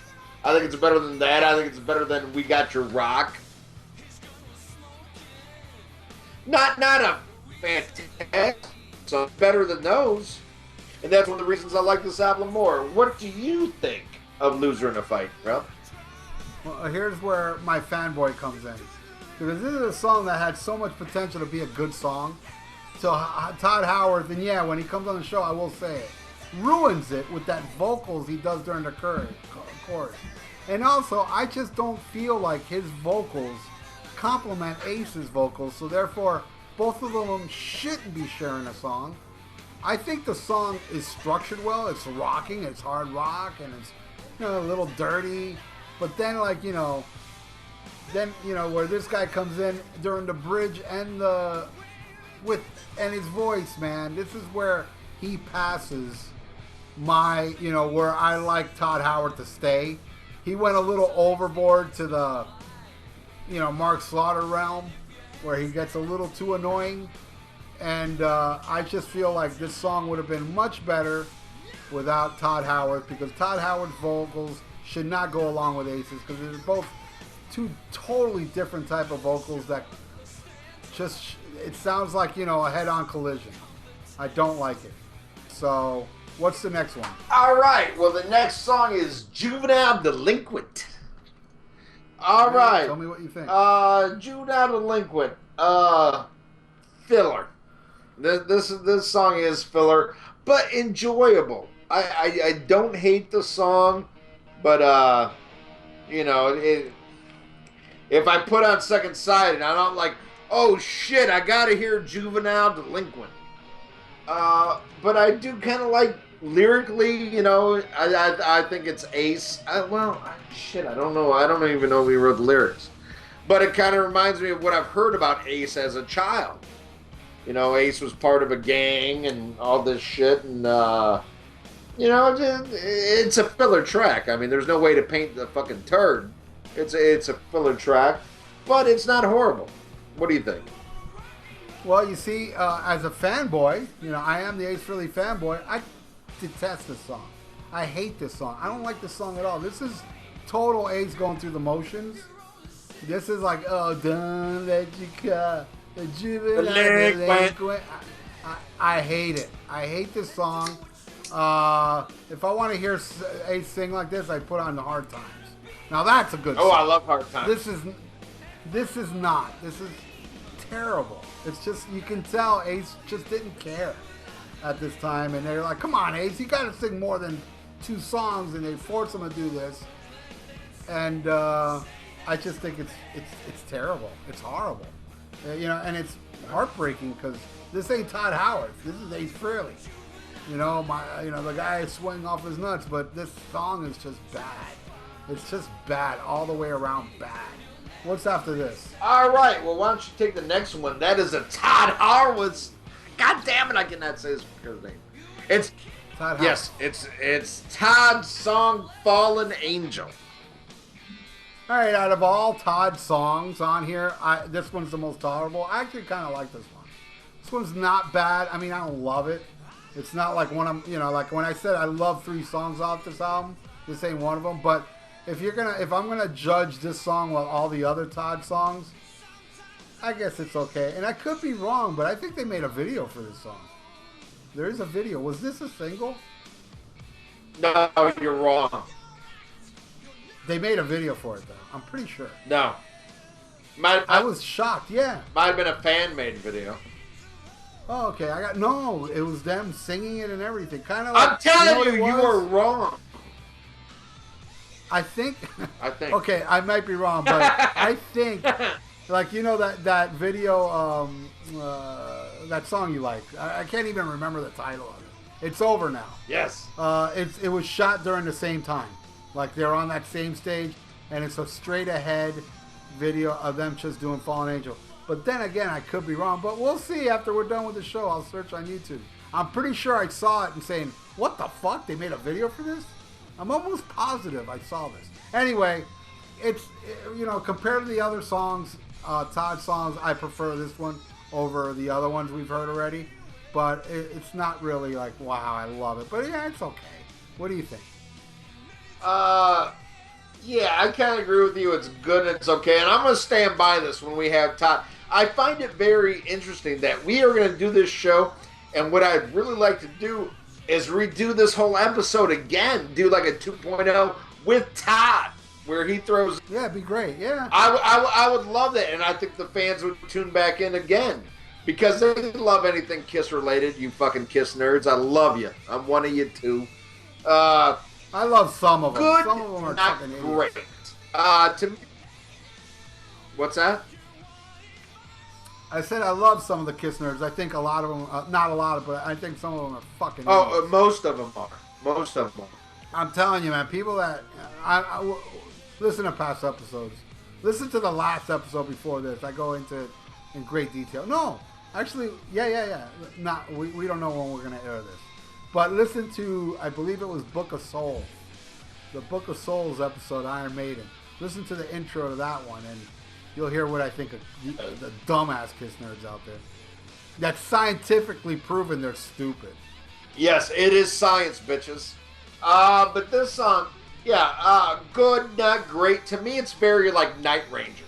I think it's better than that. I think it's better than We Got Your Rock. Not a fantastic song, better than those. And that's one of the reasons I like this album more. What do you think of Loser in a Fight, Ralph? Well, here's where my fanboy comes in. Because this is a song that had so much potential to be a good song. So Todd Howard, and yeah, when he comes on the show, I will say it, ruins it with that vocals he does during the chorus. And also, I just don't feel like his vocals complement Ace's vocals, so therefore, both of them shouldn't be sharing a song. I think the song is structured well. It's rocking, it's hard rock, and it's a little dirty. But then, where this guy comes in during the bridge and his voice, man, this is where he passes my, where I like Todd Howard to stay. He went a little overboard to the, Mark Slaughter realm, where he gets a little too annoying. And I just feel like this song would have been much better without Todd Howard, because Todd Howard's vocals should not go along with Ace's, because they're both two totally different type of vocals that just, it sounds like, a head-on collision. I don't like it. So, what's the next one? All right. Well, the next song is Juvenile Delinquent. All right. Tell me what you think. Juvenile Delinquent. Filler. This song is filler, but enjoyable. I don't hate the song, but if I put on second side and I'm like, oh shit, I gotta hear Juvenile Delinquent. But I do kind of like lyrically, I think it's Ace. I don't know. I don't even know if he wrote the lyrics. But it kind of reminds me of what I've heard about Ace as a child. Ace was part of a gang and all this shit, and it's a filler track. I mean, there's no way to paint the fucking turd. It's a filler track, but it's not horrible. What do you think? Well, you see, as a fanboy, I am the Ace Frehley fanboy. I detest this song. I hate this song. I don't like this song at all. This is total Ace going through the motions. This is like, oh, don't let you cut the juvenile delinquent. I hate it. I hate this song. If I want to hear Ace sing like this, I put on the Hard Times. Now that's a good song. Oh, I love Hard Times. This is not. This is terrible. It's just, you can tell Ace just didn't care at this time, and they're like, come on, Ace, you got to sing more than 2 songs, and they force him to do this. And I just think it's terrible. It's horrible. And it's heartbreaking because this ain't Todd Howard. This is Ace Frehleys. The guy is swinging off his nuts, but this song is just bad. It's just bad, all the way around bad. What's after this? All right, well, why don't you take the next one? That is a Todd Howard's. God damn it, I cannot say his name. It's Todd Howard. Yes, it's Todd's song "Fallen Angel." All right, out of all Todd's songs on here, this one's the most tolerable. I actually kind of like this one. This one's not bad. I mean, I don't love it. It's not like when like when I said I love 3 songs off this album, this ain't one of them. But if I'm gonna judge this song with all the other Todd songs, I guess it's okay. And I could be wrong, but I think they made a video for this song. There is a video. Was this a single? No, you're wrong. They made a video for it, though. I'm pretty sure. No. I was shocked, yeah. Might have been a fan-made video. Oh, okay. It was them singing it and everything. Kind of like, I'm telling you are wrong. I think. I think. Okay, I might be wrong, but I think, like, that video, that song you like. I can't even remember the title of it. It's over now. Yes. It was shot during the same time. Like, they're on that same stage, and it's a straight-ahead video of them just doing Fallen Angel. But then again, I could be wrong. But we'll see after we're done with the show. I'll search on YouTube. I'm pretty sure I saw it and saying, what the fuck? They made a video for this? I'm almost positive I saw this. Anyway, it's, compared to the other songs, Todd songs, I prefer this one over the other ones we've heard already. But it's not really like, wow, I love it. But yeah, it's okay. What do you think? Yeah, I kind of agree with you. It's good and it's okay. And I'm going to stand by this when we have Todd. I find it very interesting that we are going to do this show. And what I'd really like to do is redo this whole episode again. Do like a 2.0 with Todd, where he throws... Yeah, it'd be great, yeah. I would love that. And I think the fans would tune back in again. Because they love anything Kiss related, you fucking Kiss nerds. I love you. I'm one of you too. I love some of them. Good, some of them are not fucking great. idiots. To me, what's that? I said I love some of the Kiss nerds. I think a lot of them, not a lot, but I think some of them are fucking idiots. Most of them are. Most of them are. I'm telling you, man, people that... listen to past episodes. Listen to the last episode before this. I go into it in great detail. No, actually, yeah. We don't know when we're going to air this. But listen to, I believe it was Book of Souls. The Book of Souls episode, Iron Maiden. Listen to the intro to that one, and you'll hear what I think of the dumbass Kiss nerds out there. That's scientifically proven they're stupid. Yes, it is science, bitches. But this song, good, not great. To me, it's very like Night Ranger.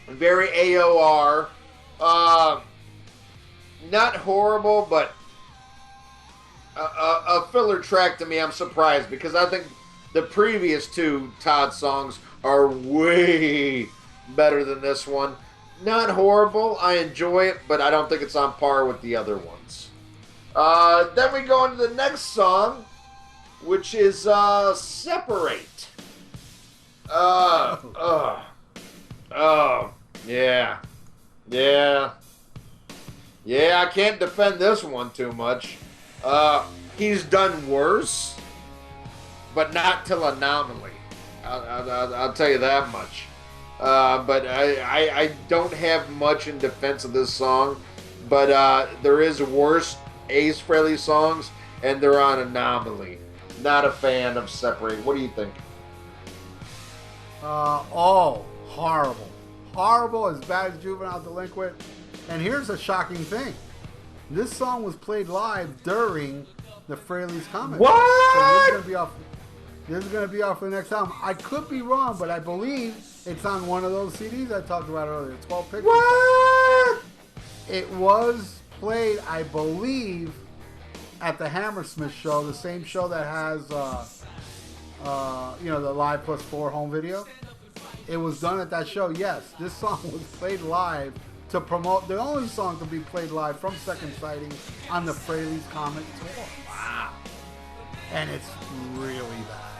Very AOR. Not horrible, but a filler track to me. I'm surprised because I think the previous 2 Todd songs are way better than this one. Not horrible. I enjoy it, but I don't think it's on par with the other ones. Then we go into the next song, which is Separate. Yeah, I can't defend this one too much. He's done worse, but not till Anomaly. I'll tell you that much. But I don't have much in defense of this song. But there is worse Ace Frehley songs, and they're on Anomaly. Not a fan of Separate. What do you think? Horrible. Horrible, as bad as Juvenile, Delinquent. And here's a shocking thing. This song was played live during the Fraley's Comet. What? So this is going to be off for the next album. I could be wrong, but I believe it's on one of those CDs I talked about earlier. 12 Pictures. What? It was played, I believe, at the Hammersmith show, the same show that has, the Live Plus 4 home video. It was done at that show. Yes, this song was played live to promote the only song to be played live from Second Sighting on the Frehleys Comet tour. Wow. And it's really bad.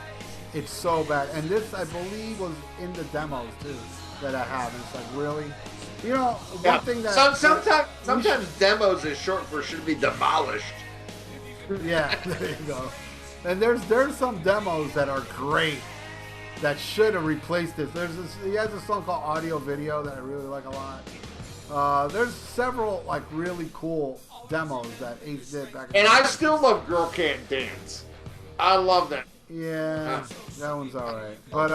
It's so bad. And this, I believe, was in the demos too that I have. And it's like, really? You know, one thing that sometimes demos is short for should be demolished. Yeah, there you go. And there's some demos that are great that should have replaced this. He has a song called Audio Video that I really like a lot. There's several like really cool demos that Ace did back in And I still love Girl Can't Dance. I love that. Yeah, that one's alright. But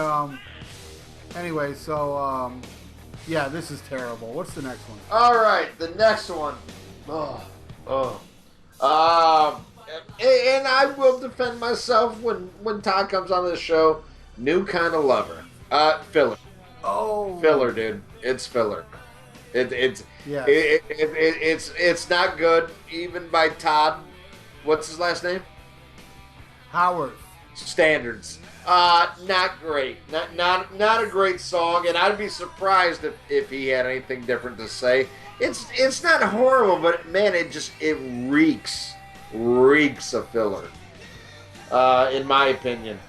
anyway, so yeah, this is terrible. What's the next one? Alright, the next one. And I will defend myself when Todd comes on the show. New Kind of Lover. Filler. Oh. Filler, dude. It's filler. It's not good, even by Todd. What's his last name? Howard. Standards. Not great. Not a great song, and I'd be surprised if he had anything different to say. It's not horrible, but man, it reeks of filler. In my opinion.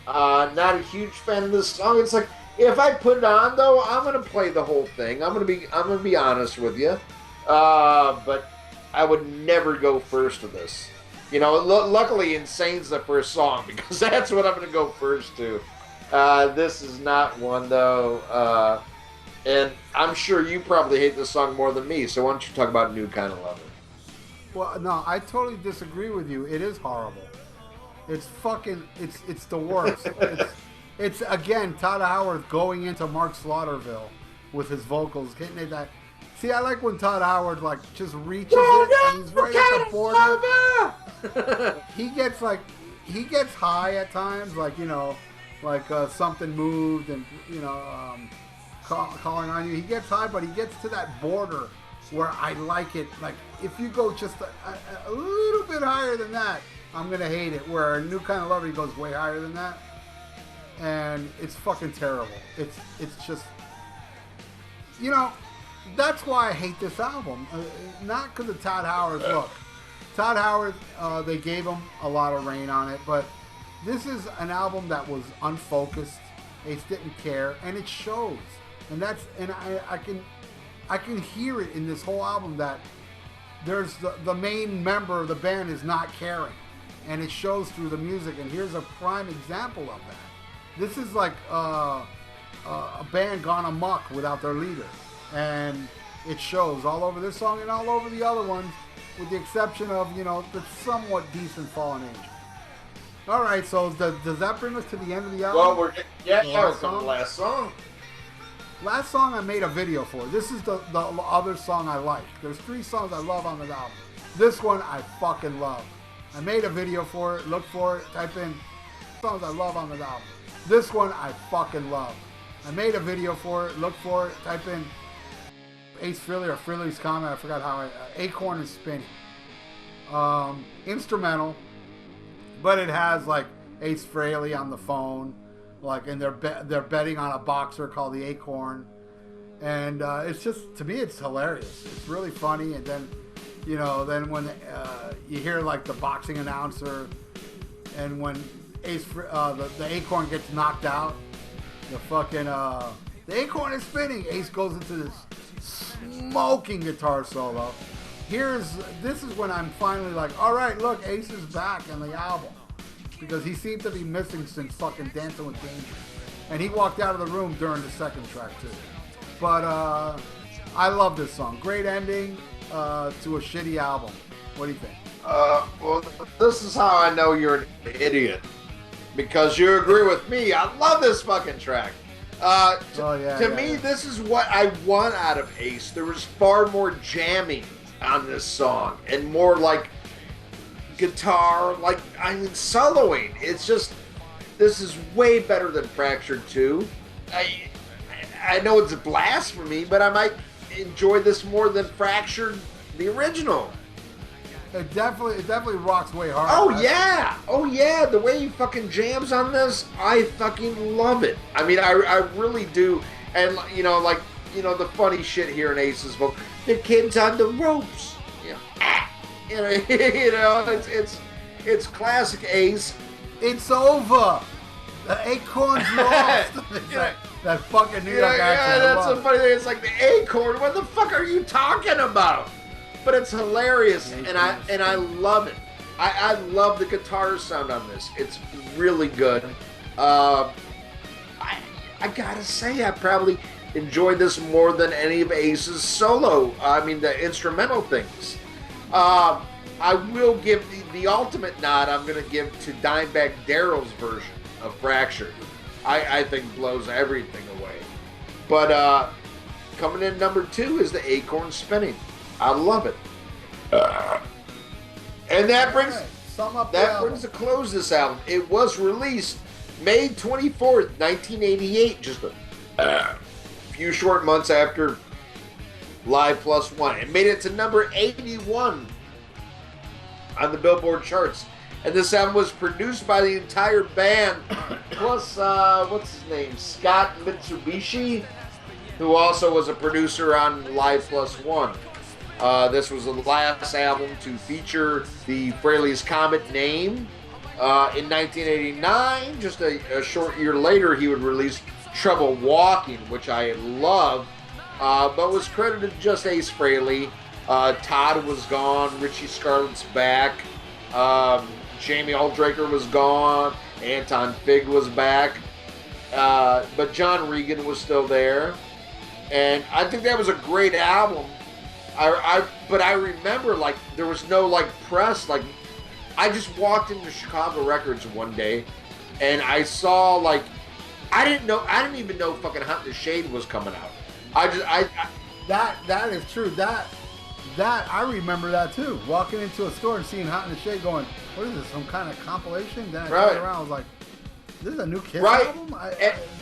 Not a huge fan of this song. It's like, if I put it on though, I'm gonna play the whole thing. I'm gonna be honest with you. But I would never go first to this. You know, luckily Insane's the first song, because that's what I'm gonna go first to. This is not one though. And I'm sure you probably hate this song more than me, so why don't you talk about New Kind of Lover? Well, no, I totally disagree with you. It is horrible. It's fucking, it's the worst. It's again, Todd Howard going into Mark Slaughterville with his vocals, getting it that. See, I like when Todd Howard like just reaches it and he's right at the border. He gets high at times, like, you know, like something moved and, you know, calling on you. He gets high, but he gets to that border where I like it. Like, if you go just a little bit higher than that, I'm gonna hate it. Where New Kind of Lover, he goes way higher than that, and it's fucking terrible. It's just, you know, that's why I hate this album. Not because of Todd Howard. Look, Todd Howard, they gave him a lot of rain on it, but this is an album that was unfocused. Ace didn't care, and it shows. And I can hear it in this whole album that there's the main member of the band is not caring. And it shows through the music, and here's a prime example of that. This is like a band gone amok without their leader, and it shows all over this song and all over the other ones, with the exception of, you know, the somewhat decent Fallen Angel. All right, so does that bring us to the end of the album? Well, we're the last song. Last song I made a video for. This is the other song I like. There's 3 songs I love on the album. This one I fucking love. I made a video for it. Look for it. Type in songs I love on the album. This one I fucking love. I made a video for it. Look for it. Type in Ace Frehley or Frehleys Comet. I forgot how Acorn is spinning. Instrumental, but it has like Ace Frehley on the phone, like, and they're betting on a boxer called the Acorn, and it's just, to me, it's hilarious. It's really funny, and then, you know, then when you hear like the boxing announcer, and when the Acorn gets knocked out, the fucking the Acorn is spinning. Ace goes into this smoking guitar solo. This is when I'm finally like, all right, look, Ace is back on the album, because he seemed to be missing since fucking Dancing with Danger, and he walked out of the room during the second track too. But I love this song. Great ending to a shitty album. What do you think? Well, this is how I know you're an idiot, because you agree with me. I love this fucking track. To me, this is what I want out of Ace. There was far more jamming on this song, and more like guitar, like, I mean, soloing. It's just, this is way better than Fractured 2. I know it's a blasphemy, but I might enjoy this more than Fractured, the original. It definitely rocks way harder. Oh yeah, the way he fucking jams on this, I fucking love it. I mean, I really do. And the funny shit here in Ace's book, the kid's on the ropes. It's classic Ace. It's over. The Acorn's lost. That fucking New York accent. Yeah, that's the funny thing. It's like the Acorn. What the fuck are you talking about? But it's hilarious, and I love it. I love the guitar sound on this. It's really good. I gotta say, I probably enjoyed this more than any of Ace's solo. I mean, the instrumental things. I will give the ultimate nod. I'm gonna give to Dimebag Darrell's version of Fractured. I think blows everything away. But coming in number 2 is the Acorn Spinning. I love it. And that brings to close this album. It was released May 24th, 1988, just a few short months after Live Plus One. It made it to number 81 on the Billboard charts. And this album was produced by the entire band, plus, what's his name, Scott Mitsubishi, who also was a producer on Live Plus One. This was the last album to feature the Fraley's Comet name. In 1989, just a short year later, he would release Trouble Walking, which I love, but was credited to just Ace Frehley. Todd was gone, Richie Scarlett's back, Jamie Aldraker was gone, Anton Fig was back, but John Regan was still there, and I think that was a great album. But I remember, like, there was no, like, press. Like, I just walked into Chicago Records one day, and I saw, like, I didn't even know fucking Hot in the Shade was coming out. That is true. That I remember that too. Walking into a store and seeing Hot in the Shade, going, "What is this? Some kind of compilation?" Then I turned around, I was like, "This is a new Kiss album."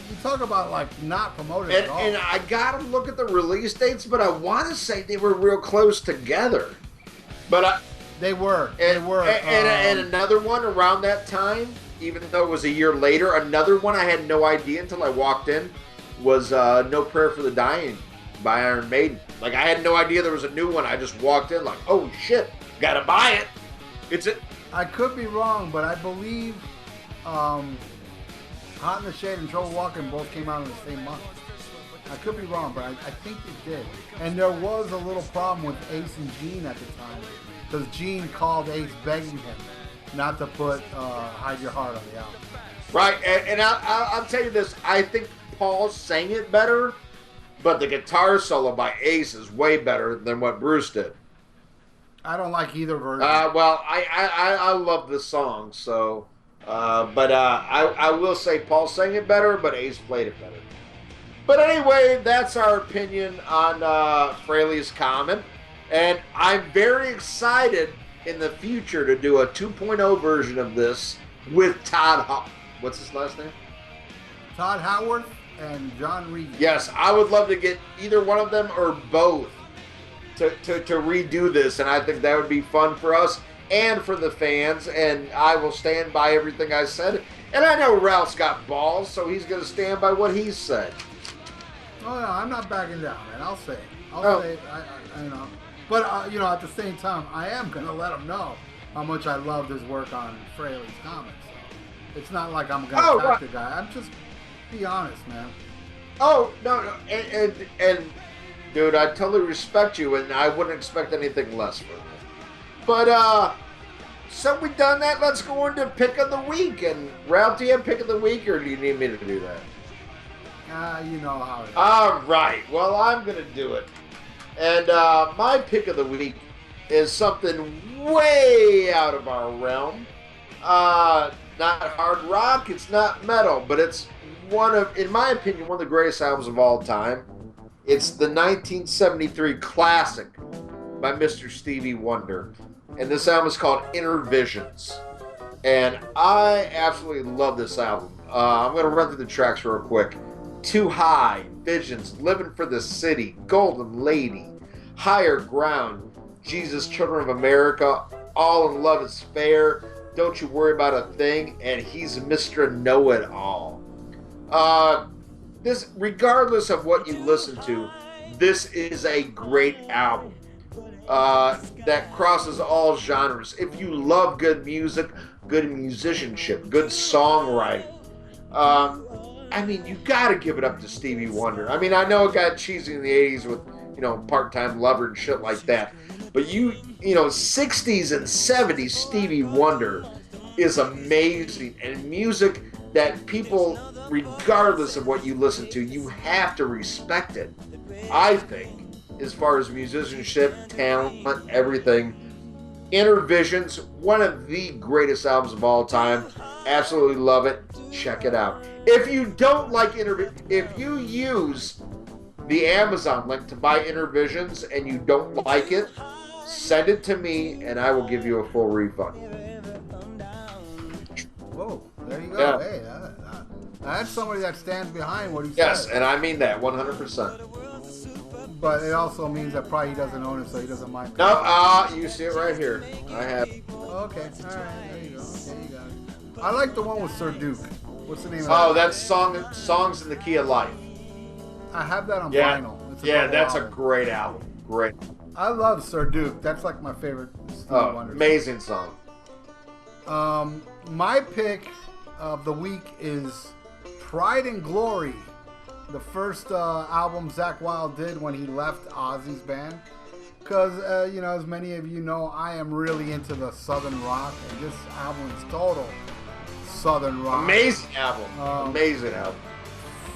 You talk about like not promoted at all. And I gotta look at the release dates, but I want to say they were real close together. But they were. And another one around that time, even though it was a year later, another one I had no idea until I walked in was No Prayer for the Dying by Iron Maiden. Like, I had no idea there was a new one. I just walked in like, oh shit, gotta buy it. I could be wrong, but I believe Hot in the Shade and Trouble Walking both came out in the same month. I could be wrong, but I think it did. And there was a little problem with Ace and Gene at the time, because Gene called Ace begging him not to put Hide Your Heart on the album. Right, and I'll tell you this, I think Paul sang it better, but the guitar solo by Ace is way better than what Bruce did. I don't like either version. Well, I love this song, so... but I will say Paul sang it better, but Ace played it better. But anyway, that's our opinion on Fraley's Comet. And I'm very excited in the future to do a 2.0 version of this with Todd what's his last name? Todd Howarth and John Regan. Yes, I would love to get either one of them or both to redo this, and I think that would be fun for us and for the fans, and I will stand by everything I said. And I know Ralph's got balls, so he's going to stand by what he said. Oh, no, I'm not backing down, man. I'll say it. I'll say it. I know. But, at the same time, I am going to let him know how much I love his work on Fraley's Comet. So it's not like I'm going to attack the guy. I'm just, be honest, man. Oh, no. And dude, I totally respect you, and I wouldn't expect anything less from you. But, so we done that. Let's go into Pick of the Week. And, Ralph, do you have Pick of the Week, or do you need me to do that? You know how it is. All right. Well, I'm going to do it. And my Pick of the Week is something way out of our realm. Not hard rock. It's not metal. But it's in my opinion, one of the greatest albums of all time. It's the 1973 classic by Mr. Stevie Wonder. And this album is called Inner Visions. And I absolutely love this album. I'm going to run through the tracks real quick. Too High, Visions, Living for the City, Golden Lady, Higher Ground, Jesus, Children of America, All in Love is Fair, Don't You Worry About a Thing, and he's Mr. Know-It-All. This, regardless of what you listen to, this is a great album that crosses all genres. If you love good music, good musicianship, good songwriting, I mean, you got to give it up to Stevie Wonder. I mean, I know it got cheesy in the 80s with, Part-Time Lover and shit like that. But 60s and 70s Stevie Wonder is amazing. And music that people, regardless of what you listen to, you have to respect it. I think, as far as musicianship, talent, everything, Intervision's one of the greatest albums of all time. Absolutely love it. Check it out. If you don't like if you use the Amazon link to buy Intervisions and you don't like it, send it to me and I will give you a full refund. Whoa, there you go. Yeah. Hey, that's somebody that stands behind what he says. Yes, and I mean that 100%. But it also means that probably he doesn't own it, so he doesn't mind. No, you see it right here. I have. Okay, all right, there you go. Okay, you got it. I like the one with Sir Duke. What's the name of that? Oh, that's Songs in the Key of Life. I have that on vinyl. It's that's album. a great album. Great. I love Sir Duke. That's like my favorite Stevie Wonder. Amazing song. My pick of the week is Pride and Glory, the first album Zakk Wylde did when he left Ozzy's band. Because, as many of you know, I am really into the Southern rock, and this album is total Southern rock. Amazing album. Amazing album.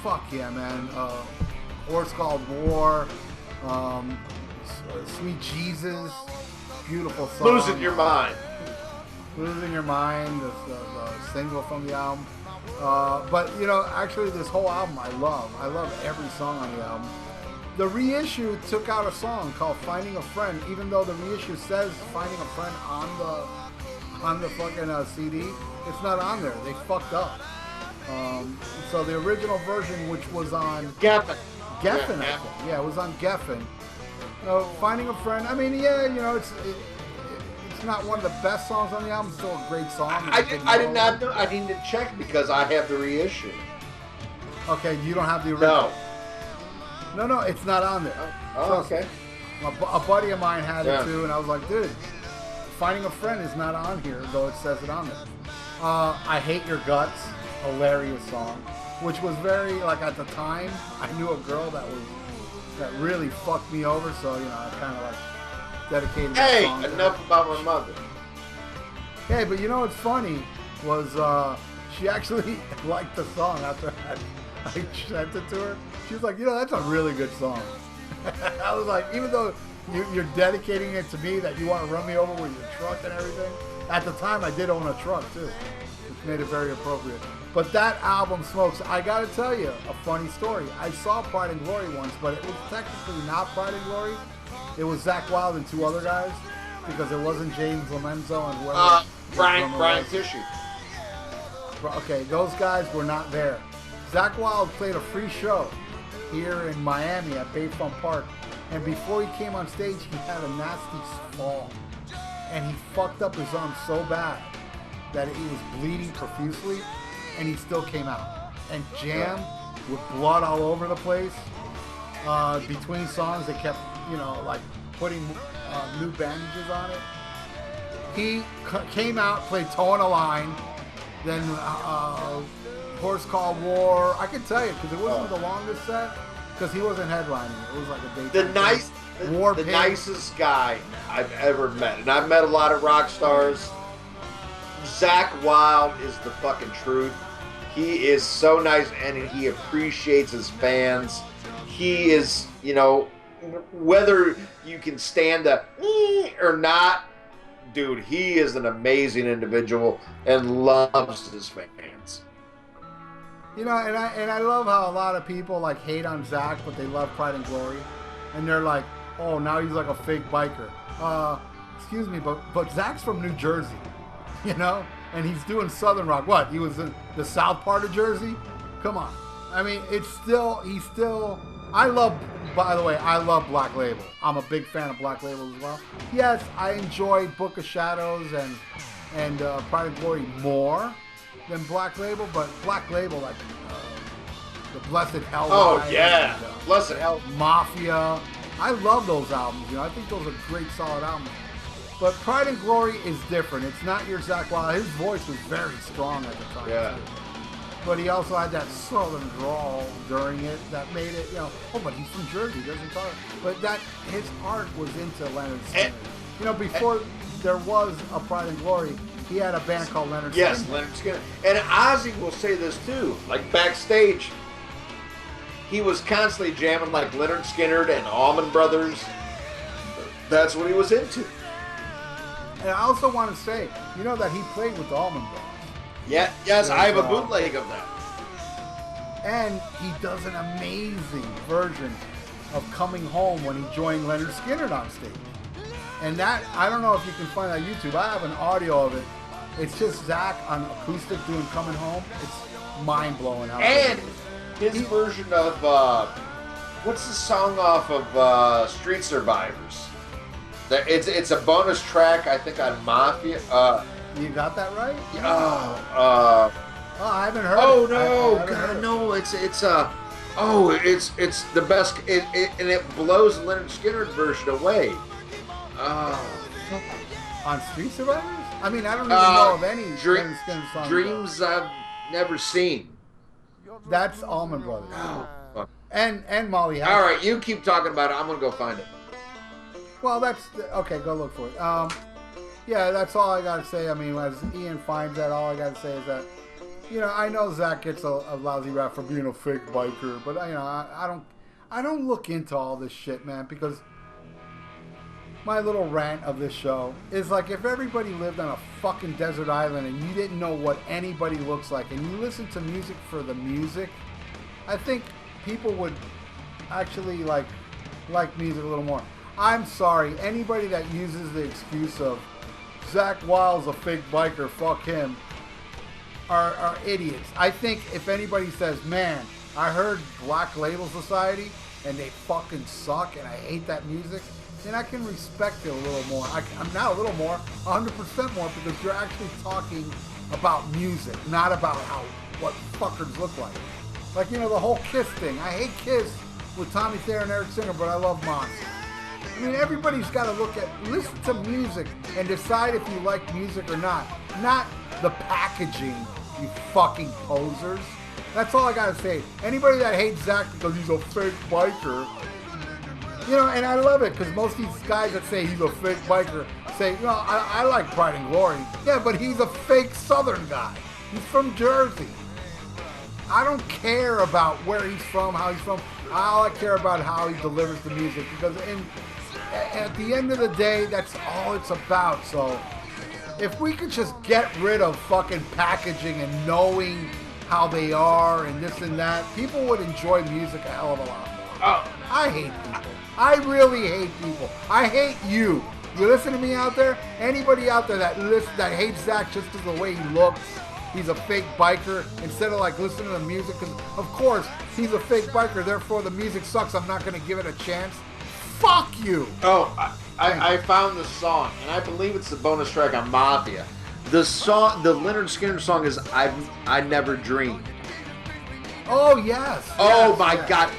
Fuck yeah, man. Horse Called War, Sweet Jesus, beautiful song. Losing Your Mind. Losing Your Mind, the single from the album. But, actually this whole album I love. I love every song on the album. The reissue took out a song called Finding a Friend, even though the reissue says Finding a Friend on the fucking CD. It's not on there. They fucked up. So the original version, which was on Geffen. I think. Yeah, it was on Geffen. Finding a Friend. I mean, it's not one of the best songs on the album. It's still a great song. I did not know. I need to check because I have the reissue. Okay, you don't have the original. No, it's not on there. Oh, okay. A buddy of mine had it too, and I was like, dude, Finding a Friend is not on here, though it says it on there. I Hate Your Guts, hilarious song, which was very, like, at the time, I knew a girl that really fucked me over, so, I kind of, like, dedicated that song. Hey, enough about my mother. Hey, but what's funny was she actually liked the song after I sent it to her. She was like, that's a really good song. I was like, even though you're dedicating it to me that you want to run me over with your truck and everything, at the time I did own a truck too, which made it very appropriate. But that album smokes. I gotta tell you a funny story. I saw Pride and Glory once, but it was technically not Pride and Glory. It was Zakk Wylde and two other guys, because it wasn't James Lomenzo and whoever. Brian Tishy. Okay, those guys were not there. Zakk Wylde played a free show here in Miami at Bayfront Park, and before he came on stage, he had a nasty fall, and he fucked up his arm so bad that he was bleeding profusely, and he still came out and jammed with blood all over the place. Between songs, they kept, like putting new bandages on it. He came out, played Towing a Line, then Horse Called War. I can tell you because it wasn't the longest set because he wasn't headlining. It was like a daytime. The nicest guy I've ever met, and I've met a lot of rock stars. Zakk Wylde is the fucking truth. He is so nice, and he appreciates his fans. He is, whether you can stand or not, dude, he is an amazing individual and loves his fans. And I love how a lot of people like hate on Zakk, but they love Pride and Glory, and they're like, oh, now he's like a fake biker. Excuse me, but Zack's from New Jersey, and he's doing Southern rock. What? He was in the south part of Jersey? Come on. I mean, he's still. I love by the way, I love Black Label. I'm a big fan of Black Label as well. Yes, I enjoy Book of Shadows and Pride and Glory more than Black Label, but Black Label, like the Blessed Hell. Oh yeah, Blessed Hell. Mafia. I love those albums. You know, I think those are great, solid albums. But Pride and Glory is different. It's not your Zakk Wylde. His voice was very strong at the time. Yeah. Too. But he also had that southern drawl during it that made it, you know, oh, but he's from Jersey, doesn't talk. But that his art was into Leonard Skinner. You know, before there was a Pride and Glory, he had a band called Leonard Skinner. Yes, Leonard Skinner. And Ozzy will say this too. Like backstage, he was constantly jamming like Leonard Skinner and Allman Brothers. That's what he was into. And I also want to say, you know that he played with the Allman Brothers. Yeah, yes, I have a bootleg of that. And he does an amazing version of Coming Home when he joined Leonard Skinner on stage. And that, I don't know if you can find that on YouTube. I have an audio of it. It's just Zakk on acoustic doing Coming Home. It's mind-blowing. And his version of, what's the song off of Street Survivors? It's a bonus track, I think, on Mafia. You got that right? Oh, I haven't heard. Oh it. no, God, no! It's the best, and it blows Leonard Skinner's version away. On Street Survivors? I mean, I don't even know of any Leonard Skinner songs. Dreams I've never seen. That's Allman Brothers. Oh, fuck. And Molly Hatchet. All right, you keep talking about it. I'm gonna go find it. Well, okay. Go look for it. Yeah, that's all I gotta say. I mean, as Ian finds that, all I gotta say is that, you know, I know Zakk gets a lousy rap for being a fake biker, but you know, I don't look into all this shit, man, because my little rant of this show is like, if everybody lived on a fucking desert island and you didn't know what anybody looks like, and you listen to music for the music, I think people would actually like music a little more. I'm sorry, anybody that uses the excuse of Zakk Wylde's a fake biker, fuck him, are idiots. I think if anybody says, man, I heard Black Label Society and they fucking suck and I hate that music, then I can respect it a little more. I'm not a little more, 100% more, because you're actually talking about music, not about what fuckers look like. Like, you know, the whole Kiss thing. I hate Kiss with Tommy Thayer and Eric Singer, but I love Monster. I mean, everybody's got to listen to music and decide if you like music or not. Not the packaging, you fucking posers. That's all I got to say. Anybody that hates Zakk because he's a fake biker, you know, and I love it because most of these guys that say he's a fake biker say, you know, I like Pride and Glory. Yeah, but he's a fake Southern guy. He's from Jersey. I don't care about where he's from, how he's from. All I care about how he delivers the music, because at the end of the day, that's all it's about. So if we could just get rid of fucking packaging and knowing how they are and this and that, people would enjoy music a hell of a lot more. Oh. I hate people. I really hate people. I hate you. You listen to me out there? Anybody out there that hates Zakk just because of the way he looks, he's a fake biker, instead of like listening to the music, because of course he's a fake biker, therefore the music sucks, I'm not going to give it a chance. Fuck you. Oh, I found the song, and I believe it's the bonus track on Mafia. The song, the Leonard Skinner song is I Never Dreamed. Oh, yes. Oh, yes, my yes. God.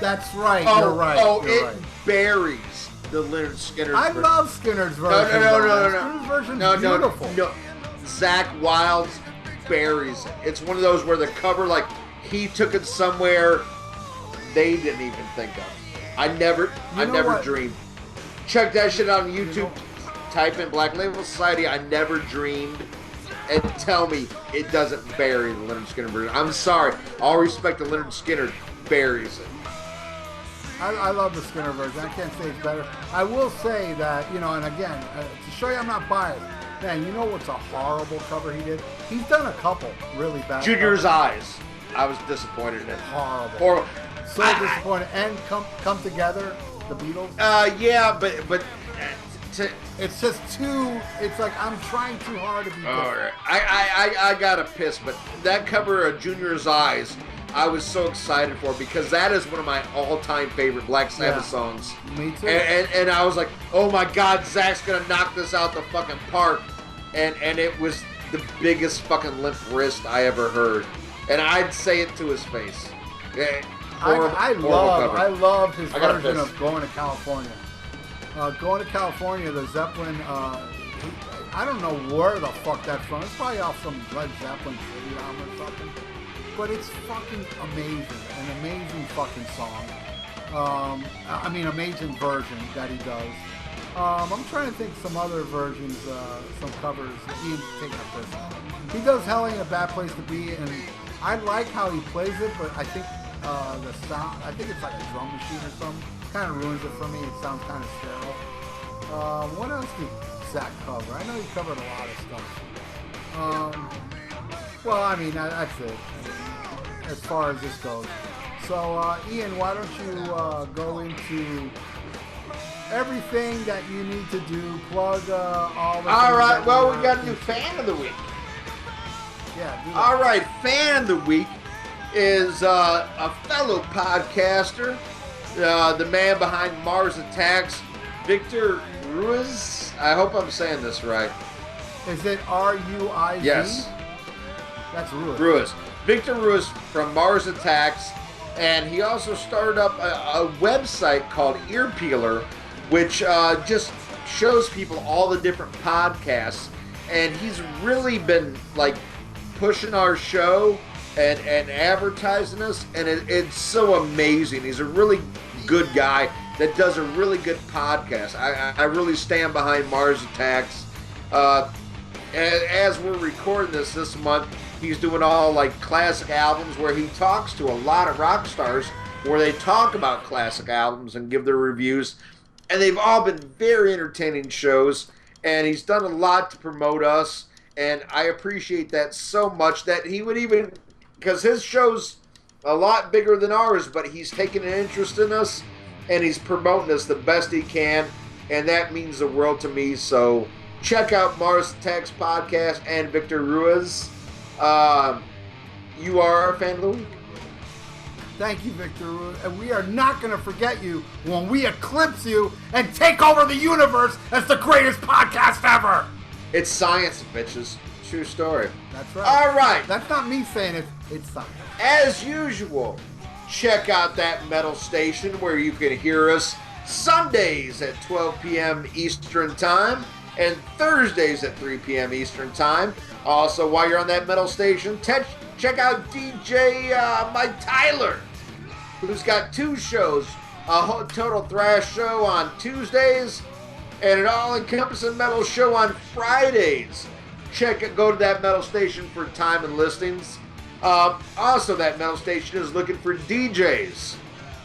That's right. Oh, you're right. Oh, you're it right. buries the Leonard Skinner I version. love Skinner's version. No. Skinner's version's beautiful. No. Zakk Wylde's buries it. It's one of those where the cover, like, he took it somewhere they didn't even think of. I never dreamed. Check that shit out on YouTube. Type in Black Label Society, I Never Dreamed, and tell me it doesn't bury the Leonard Skinner version. I'm sorry. All respect to Leonard Skinner, buries it. I love the Skinner version. I can't say it's better. I will say that, you know, and again, to show you I'm not biased, man, you know what's a horrible cover he did? He's done a couple really bad Junior's covers. Eyes. I was disappointed in it. Horrible. So disappointed. And Come Together, the Beatles. Yeah, but it's just too. It's like I'm trying too hard to be different. All right. I gotta piss, but that cover of Junior's Eyes I was so excited for because that is one of my all-time favorite Black Sabbath songs. Me too. And I was like, oh my God, Zach's gonna knock this out the fucking park. And it was the biggest fucking limp wrist I ever heard. And I'd say it to his face. I love his version of Going to California. Going to California, the Zeppelin, I don't know where the fuck that's from. It's probably off some Led Zeppelin tribute album or something. But it's fucking amazing. An amazing fucking song. Amazing version that he does. I'm trying to think some other versions, some covers. Ian's taking up this. He does Hell Ain't a Bad Place to Be, and I like how he plays it, but I think the sound, I think it's like a drum machine or something. Kind of ruins it for me. It sounds kind of sterile. What else did Zach cover? I know he covered a lot of stuff. That's it. As far as this goes. So, Ian, why don't you go into everything that you need to do? Plug all the. All right. Well, we got a new fan of the week. Yeah. Do that. All right, fan of the week is a fellow podcaster, the man behind Mars Attacks, Victor Ruiz. I hope I'm saying this right. Is it R-U-I-Z? Yes. That's Ruiz. Ruiz. Victor Ruiz from Mars Attacks, and he also started up a website called Ear Peeler, which just shows people all the different podcasts, and he's really been like pushing our show and advertising us, and it's so amazing. He's a really good guy that does a really good podcast. I really stand behind Mars Attacks. As we're recording this month, he's doing all like classic albums where he talks to a lot of rock stars where they talk about classic albums and give their reviews, and they've all been very entertaining shows, and he's done a lot to promote us, and I appreciate that so much that he would even, because his show's a lot bigger than ours, but he's taking an interest in us, and he's promoting us the best he can, and that means the world to me. So check out Mars Attacks Podcast and Victor Ruiz. You are our fan of the week. Thank you, Victor Ruiz. And we are not going to forget you when we eclipse you and take over the universe as the greatest podcast ever. It's science, bitches. True story. That's right. All right. That's not me saying it. It's science. As usual, check out that metal station where you can hear us Sundays at 12 p.m. Eastern Time and Thursdays at 3 p.m. Eastern Time. Also, while you're on that metal station, check out DJ Mike Tyler, who's got two shows, a total thrash show on Tuesdays and an all-encompassing metal show on Fridays. Go to that metal station for time and listings. Also, that metal station is looking for DJs.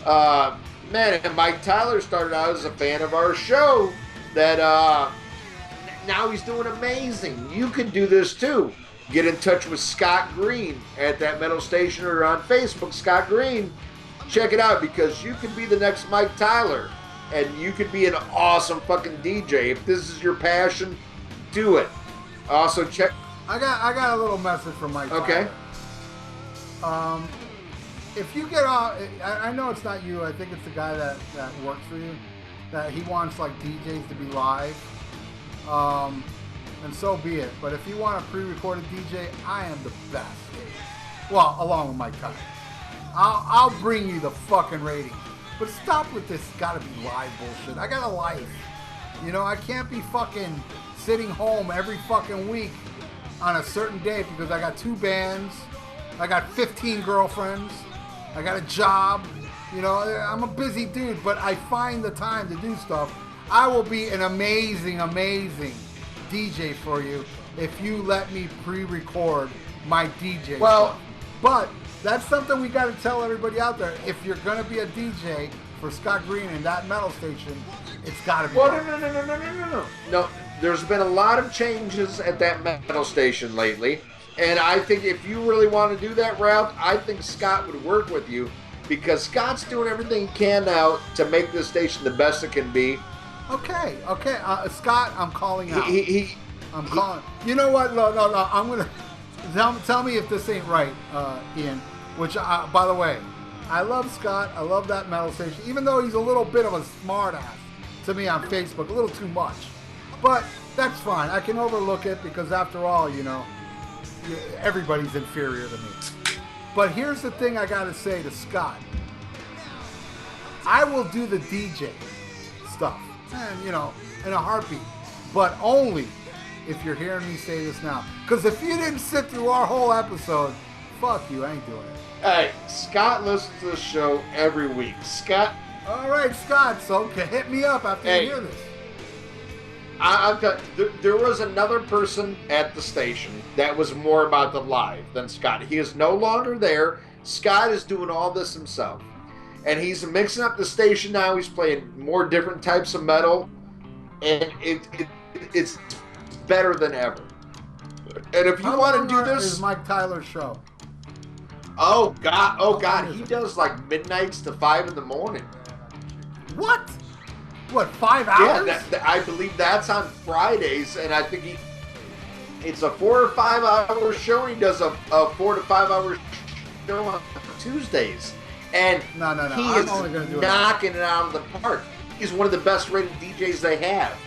And Mike Tyler started out as a fan of our show. Now he's doing amazing. You can do this too. Get in touch with Scott Green at that metal station or on Facebook, Scott Green. Check it out because you could be the next Mike Tyler. And you could be an awesome fucking DJ. If this is your passion, do it. Also check. I got a little message from Mike Okay. Tyler. If you get on, I know it's not you. I think it's the guy that works for you. That he wants like DJs to be live. And so be it. But if you want a pre-recorded DJ, I am the best. Well, along with Mike Tyler. I'll bring you the fucking ratings. But stop with this gotta be live bullshit. I got a life. You know, I can't be fucking sitting home every fucking week on a certain day because I got 2 bands, I got 15 girlfriends, I got a job. You know, I'm a busy dude, but I find the time to do stuff. I will be an amazing, amazing DJ for you if you let me pre-record my DJ stuff. But that's something we got to tell everybody out there. If you're going to be a DJ for Scott Green and that metal station, it's got to be. Well, no. There's been a lot of changes at that metal station lately, and I think if you really want to do that route, I think Scott would work with you because Scott's doing everything he can now to make this station the best it can be. Okay. Scott, I'm calling out. I'm calling. You know what? No. I'm gonna tell me if this ain't right, Ian. Which, by the way, I love Scott. I love that metal station, even though he's a little bit of a smartass to me on Facebook, a little too much. But that's fine. I can overlook it because, after all, everybody's inferior to me. But here's the thing I got to say to Scott. I will do the DJ stuff, and, in a heartbeat, but only if you're hearing me say this now. Because if you didn't sit through our whole episode, fuck you, I ain't doing it. Hey, Scott listens to the show every week. Scott. All right, Scott, so hit me up after you hear this. There was another person at the station that was more about the live than Scott. He is no longer there. Scott is doing all this himself. And he's mixing up the station now. He's playing more different types of metal. And it's better than ever. And if you want to do this... is Mike Tyler's show? Oh, God. He does like midnights to 5 in the morning. What? What, 5 hours? Yeah, I believe that's on Fridays, and I think it's a 4 or 5 hour show. He does a 4 to 5 hour show on Tuesdays, and no. He is knocking it out of the park. He's one of the best rated DJs they have.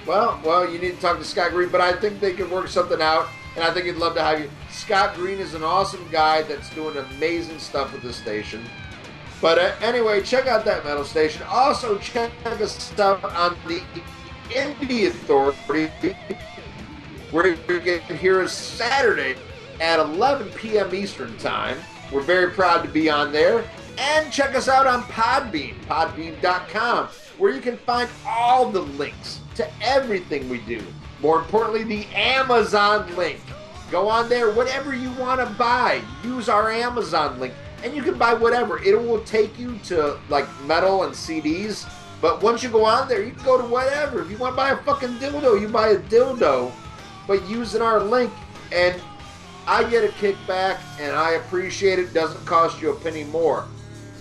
Well, you need to talk to Scott Green, but I think they can work something out, and I think he'd love to have you. Scott Green is an awesome guy that's doing amazing stuff with the station. But anyway, check out that metal station. Also, check us out on the Indie Authority, where you can hear us Saturday at 11 p.m. Eastern Time. We're very proud to be on there. And check us out on Podbean, podbean.com, where you can find all the links to everything we do. More importantly, the Amazon link. Go on there, whatever you want to buy, use our Amazon link. And you can buy whatever. It will take you to, like, metal and CDs. But once you go on there, you can go to whatever. If you want to buy a fucking dildo, you buy a dildo. But using our link, and I get a kickback, and I appreciate it. Doesn't cost you a penny more.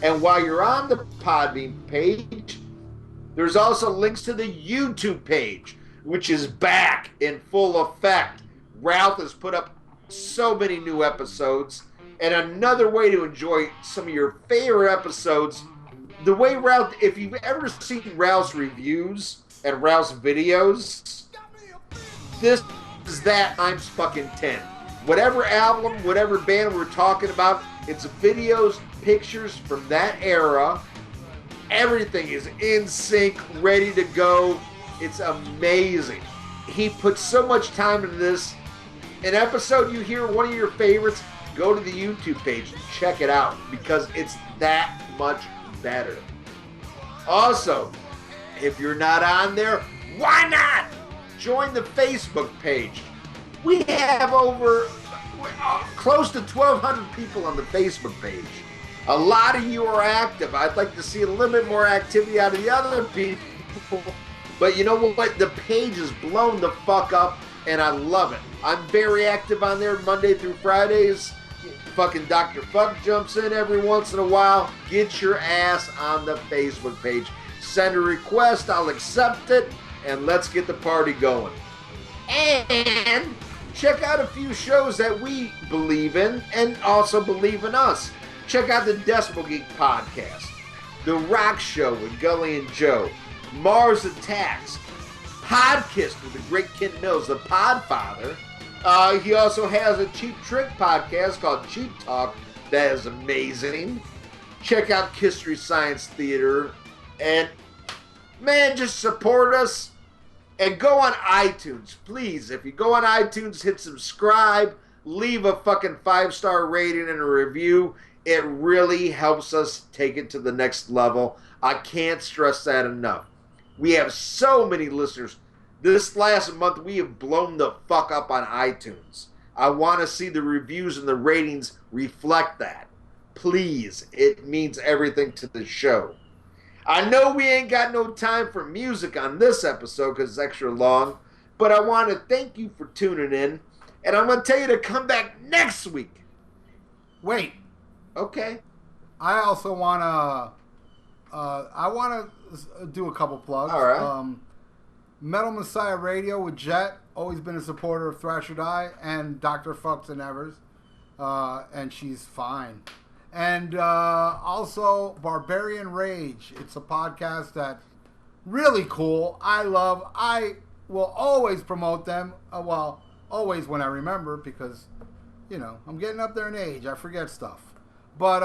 And while you're on the Podbean page, there's also links to the YouTube page, which is back in full effect. Ralph has put up so many new episodes. And another way to enjoy some of your favorite episodes, the way Ralph, if you've ever seen Ralph's reviews and Ralph's videos, this is that times fucking 10. Whatever album, whatever band we're talking about, it's videos, pictures from that era. Everything is in sync, ready to go. It's amazing. He puts so much time into this. An episode you hear, one of your favorites, go to the YouTube page and check it out because it's that much better. Also, if you're not on there, why not? Join the Facebook page. We have over close to 1,200 people on the Facebook page. A lot of you are active. I'd like to see a little bit more activity out of the other people. But you know what? The page is blown the fuck up, and I love it. I'm very active on there Monday through Fridays. Fucking Dr. Fuck jumps in every once in a while. Get your ass on the Facebook page. Send a request. I'll accept it. And let's get the party going. And check out a few shows that we believe in and also believe in us. Check out the Decibel Geek podcast, The Rock Show with Gully and Joe, Mars Attacks, Podkiss with the great Ken Mills, the Podfather. He also has a Cheap Trick podcast called Cheap Talk that is amazing. Check out History Science Theater. And, man, just support us. And go on iTunes, please. If you go on iTunes, hit subscribe. Leave a fucking 5-star rating and a review. It really helps us take it to the next level. I can't stress that enough. We have so many listeners. This last month, we have blown the fuck up on iTunes. I want to see the reviews and the ratings reflect that. Please, it means everything to the show. I know we ain't got no time for music on this episode because it's extra long, but I want to thank you for tuning in, and I'm going to tell you to come back next week. Wait. Okay. I also want to do a couple plugs. All right. Metal Messiah Radio with Jet, always been a supporter of Thrash or Die, and Dr. Fucks and Evers, and she's fine. And also Barbarian Rage. It's a podcast that's really cool. I will always promote them. Well, always when I remember, because, I'm getting up there in age. I forget stuff. But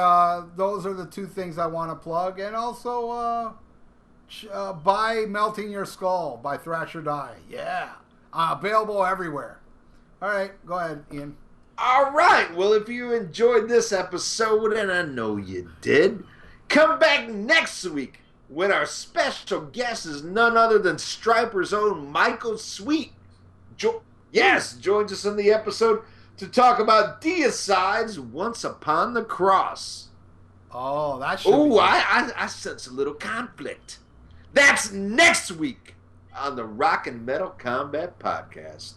those are the two things I want to plug. And also buy Melting Your Skull by Thrasher Die. Yeah. Available everywhere. All right. Go ahead, Ian. All right. Well, if you enjoyed this episode, and I know you did, come back next week when our special guest is none other than Striper's own Michael Sweet. Joins us in the episode to talk about Deicide's Once Upon the Cross. Oh, that should be I sense a little conflict. That's next week on the Rock and Metal Combat Podcast.